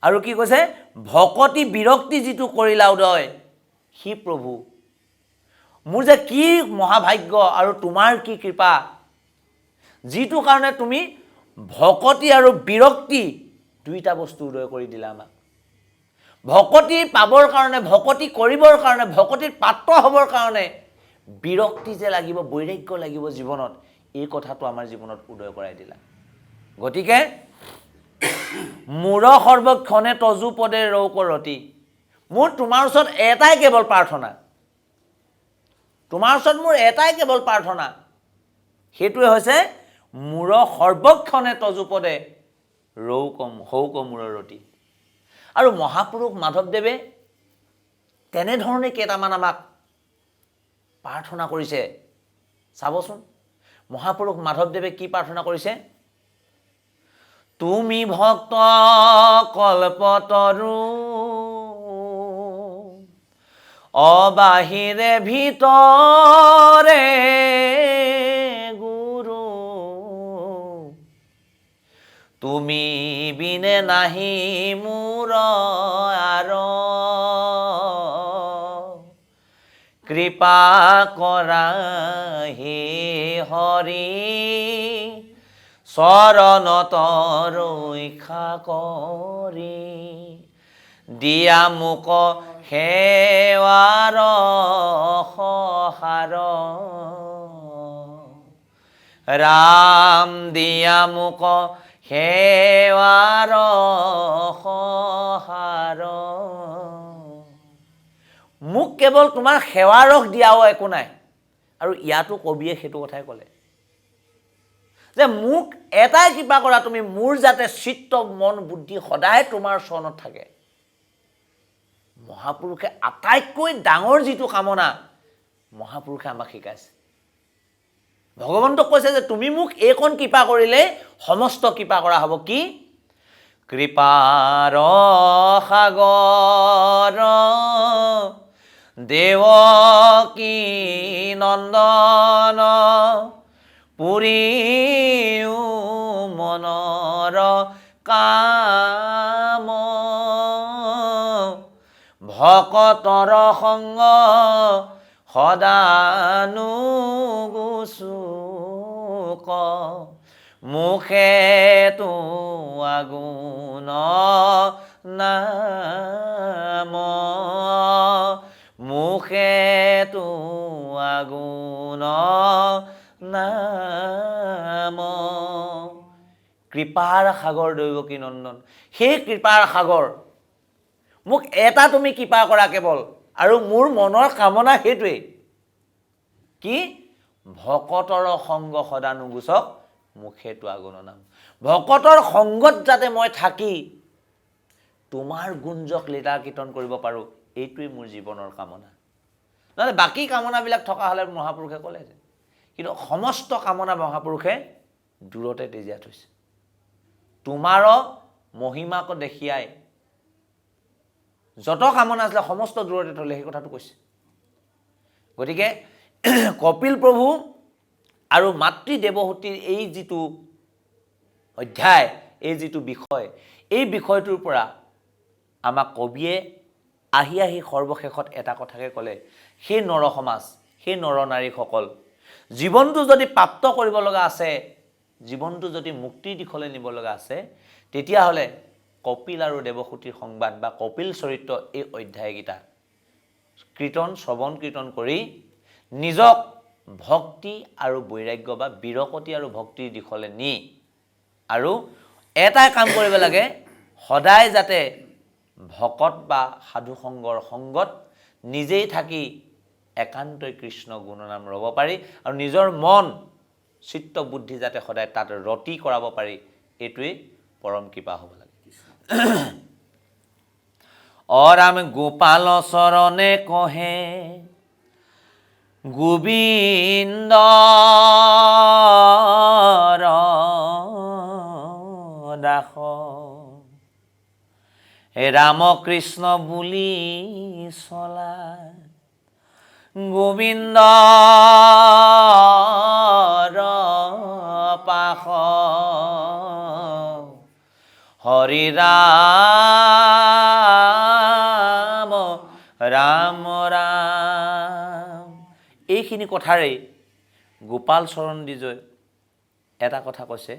আৰু কি কৈছে? ভকতি বিৰক্তি যিটো কৰিলা উদয়, সি প্ৰভু মোৰ যে কি মহাভাগ্য আৰু তোমাৰ কি কৃপা, যিটো কাৰণে তুমি ভকতি আৰু বিৰক্তি দুইটা বস্তু উদয় কৰি দিলা আমাক। ভকতি পাবৰ কাৰণে, ভকতি কৰিবৰ কাৰণে, ভকতিৰ পাত্ৰ হ'বৰ কাৰণে বিৰক্তি যে লাগিব, বৈৰাগ্য লাগিব জীৱনত, এই কথাটো আমাৰ জীৱনত উদয় কৰাই দিলা। গতিকে মূৰ সৰ্বক্ষণে তজু পদে ৰৌকৰতি, মোৰ তোমাৰ ওচৰত এটাই কেৱল প্ৰাৰ্থনা, তোমাৰ ওচৰত মোৰ এটাই কেৱল প্ৰাৰ্থনা, সেইটোৱে হৈছে মূৰ সৰ্বক্ষণে তজু পদে হৌক মূৰৰ ৰতি। আৰু মহাপুৰুষ মাধৱদেৱে তেনেধৰণে কেইটামান আমাক প্ৰাৰ্থনা কৰিছে। চাবচোন মহাপুৰুষ মাধৱদেৱে কি প্ৰাৰ্থনা কৰিছে? তুমি ভক্ত কল্পতৰু অবাহিৰে ভিতৰে গুৰু, তুমি বিনে নাহি মোৰ আৰ কৃপা কৰা হে হৰি চৰণত ৰক্ষা কৰি দিয়া মোক সেৱাৰ সহাৰ ৰাম দিয়া মোক সেৱাৰ সহাৰ মোক কেৱল তোমাৰ সেৱাৰস দিয়াও একো নাই। আৰু ইয়াতো কবিয়ে সেইটো কথাই ক'লে যে মোক এটাই কৃপা কৰা তুমি, মোৰ যাতে চিত্ত মন বুদ্ধি সদায় তোমাৰ চৰণত থাকে। মহাপুৰুষে আটাইতকৈ ডাঙৰ যিটো কামনা মহাপুৰুষে আমাক শিকাইছে। ভগৱন্তক কৈছে যে তুমি মোক এইকণ কৃপা কৰিলে সমস্ত কৃপা কৰা হ'ব। কি? কৃপাৰ সাগৰ দেৱকী নন্দন পুৰিও মনৰ কাম ভকতৰ সংগ সদানুগুচুক মুখে তো আগুণ নাম মুখে তো আগুণ নাম। কৃপাৰ সাগৰ দৈৱকী নন্দন, সেই কৃপাৰ সাগৰ মোক এটা তুমি কৃপা কৰা কেৱল, আৰু মোৰ মনৰ কামনা সেইটোৱেই। কি? ভকতৰ সংগ সদানুগুচক মুখেতো আগুণ নাম। ভকতৰ সংগত যাতে মই থাকি তোমাৰ গুঞ্জক লীলা কীৰ্তন কৰিব পাৰোঁ, এইটোৱেই মোৰ জীৱনৰ কামনা। নহ'লে বাকী কামনাবিলাক থকা হ'লে মহাপুৰুষে ক'লে, কিন্তু সমস্ত কামনা মহাপুৰুষে দূৰতে তেজিয়াই থৈছে। তোমাৰ মহিমাক দেখিয়াই যত কামনা আছিলে সমস্ত দূৰতে থলে, সেই কথাটো কৈছে। গতিকে কপিল প্ৰভু আৰু মাতৃ দেৱহূতিৰ এই যিটো অধ্যায়, এই যিটো বিষয়, এই বিষয়টোৰ পৰা আমাক কবিয়ে আহি আহি সৰ্বশেষত এটা কথাকে ক'লে, সেই নৰ সমাজ, সেই নৰ নাৰীসকল, জীৱনটো যদি প্ৰাপ্ত কৰিব লগা আছে, জীৱনটো যদি মুক্তিৰ দিশলৈ নিব লগা আছে, তেতিয়াহ'লে কপিল আৰু দেৱহূতিৰ সংবাদ বা কপিল চৰিত্ৰ এই অধ্যায়কেইটা কীৰ্তন শ্ৰৱণ কীৰ্তন কৰি নিজক ভক্তি আৰু বৈৰাগ্য বা বিৰকতি আৰু ভক্তিৰ দিশলৈ নি, আৰু এটাই কাম কৰিব লাগে, সদায় যাতে ভকত বা সাধু সংগৰ সংগত নিজেই থাকি একান্তই কৃষ্ণ গুণনাম ৰ'ব পাৰি, আৰু নিজৰ মন চিত্ত বুদ্ধি যাতে সদায় তাত ৰতি কৰাব পাৰি, এইটোৱেই পৰম কৃপা হ'ব লাগে। অৰাম গোপাল চৰণে কহে গোবিন্দ দাস ৰাম কৃষ্ণ বুলি চলা গোবিন্দ পাশ হৰি ৰাম ৰাম ৰাম। এইখিনি কথাৰেই গোপাল চৰণ দ্বিজই এটা কথা কৈছে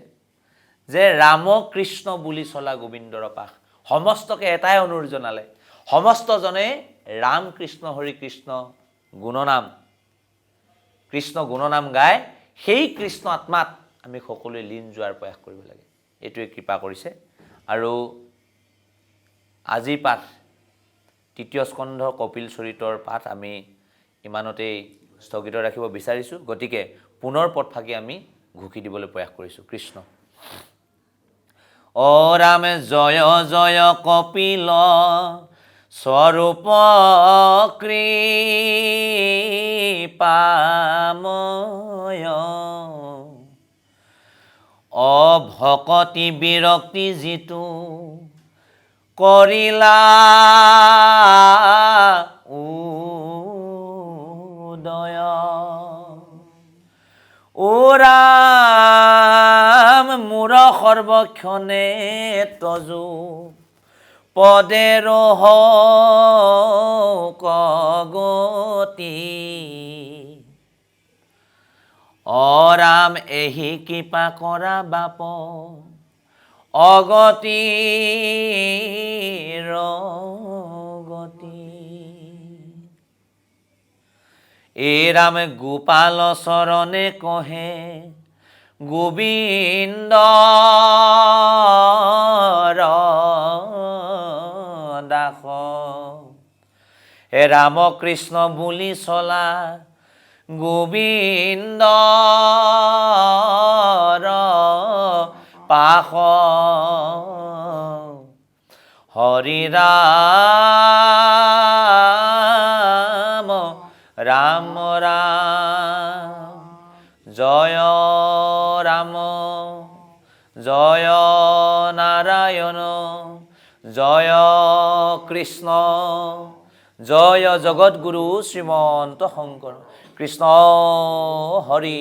যে ৰাম কৃষ্ণ বুলি চলা গোবিন্দৰ পাশ। সমস্তকে এটাই অনুৰোধ জনালে, সমস্তজনে ৰাম কৃষ্ণ হৰি কৃষ্ণ গুণনাম, কৃষ্ণ গুণনাম গাই সেই কৃষ্ণ আত্মাত আমি সকলোৱে লীন যোৱাৰ প্ৰয়াস কৰিব লাগে। এইটোৱে কৃপা কৰিছে। আৰু আজিৰ পাঠ তৃতীয় স্কন্ধ কপিল চৰিতৰ পাঠ আমি ইমানতেই স্থগিত ৰাখিব বিচাৰিছোঁ। গতিকে পুনৰ পদফাকি আমি ঘুকি দিবলৈ প্ৰয়াস কৰিছোঁ। কৃষ্ণ। অ ৰাম জয় জয় কপিল স্বৰূপ কৃপাময় অভকতি বিৰক্তি যিটো কৰিলা উদয়। ও ৰাম মূৰ সৰ্বক্ষণে তজু পদেৰ কগতি অৰাম এহি কৃপা কৰা বাপ অগতিৰ গতি এই ৰাম গোপাল চৰণে কহে গোবিন্দ দাস হে ৰাম কৃষ্ণ বুলি চলা গোবিন্দ পাশ হৰি ৰাম ৰাম ৰাম জয় ৰাম জয় নাৰায়ণ জয় কৃষ্ণ জয় জগতগুৰু শ্ৰীমন্ত শংকৰ কৃষ্ণ হৰি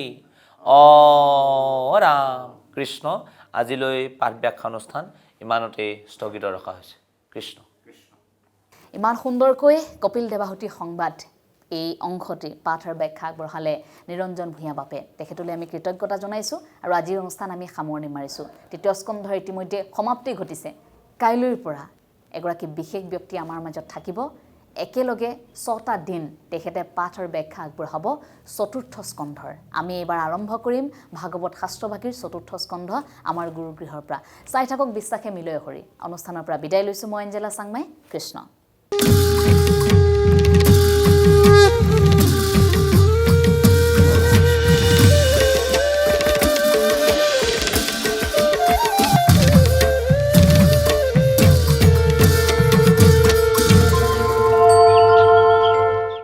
ৰাম কৃষ্ণ। আজিলৈ পাঠ ব্যাখ্যা অনুষ্ঠান ইমানতে স্থগিত ৰখা হৈছে। কৃষ্ণ। ইমান সুন্দৰকৈ কপিল দেৱাহুতিৰ সংবাদ এই অংশটি পাঠ আৰু ব্যাখ্যা আগবঢ়ালে নিৰঞ্জন ভূঞা বাপে। তেখেতলৈ আমি কৃতজ্ঞতা জনাইছোঁ আৰু আজিৰ অনুষ্ঠান আমি সামৰণি মাৰিছোঁ। তৃতীয় স্কন্ধৰ ইতিমধ্যে সমাপ্তি ঘটিছে। কাইলৈৰ পৰা এগৰাকী বিশেষ ব্যক্তি আমাৰ মাজত থাকিব। একেলগে 6টা দিন তেখেতে পাঠ আৰু ব্যাখ্যা আগবঢ়াব চতুৰ্থ স্কন্ধৰ। আমি এইবাৰ আৰম্ভ কৰিম ভাগৱত শাস্ত্ৰভাগীৰ চতুৰ্থ স্কন্ধ আমাৰ গুৰুগৃহৰ পৰা। চাই থাকক বিশ্বাসে মিলয় হৰি। অনুষ্ঠানৰ পৰা বিদায় লৈছোঁ মই এঞ্জেলা চাংমাই। কৃষ্ণ।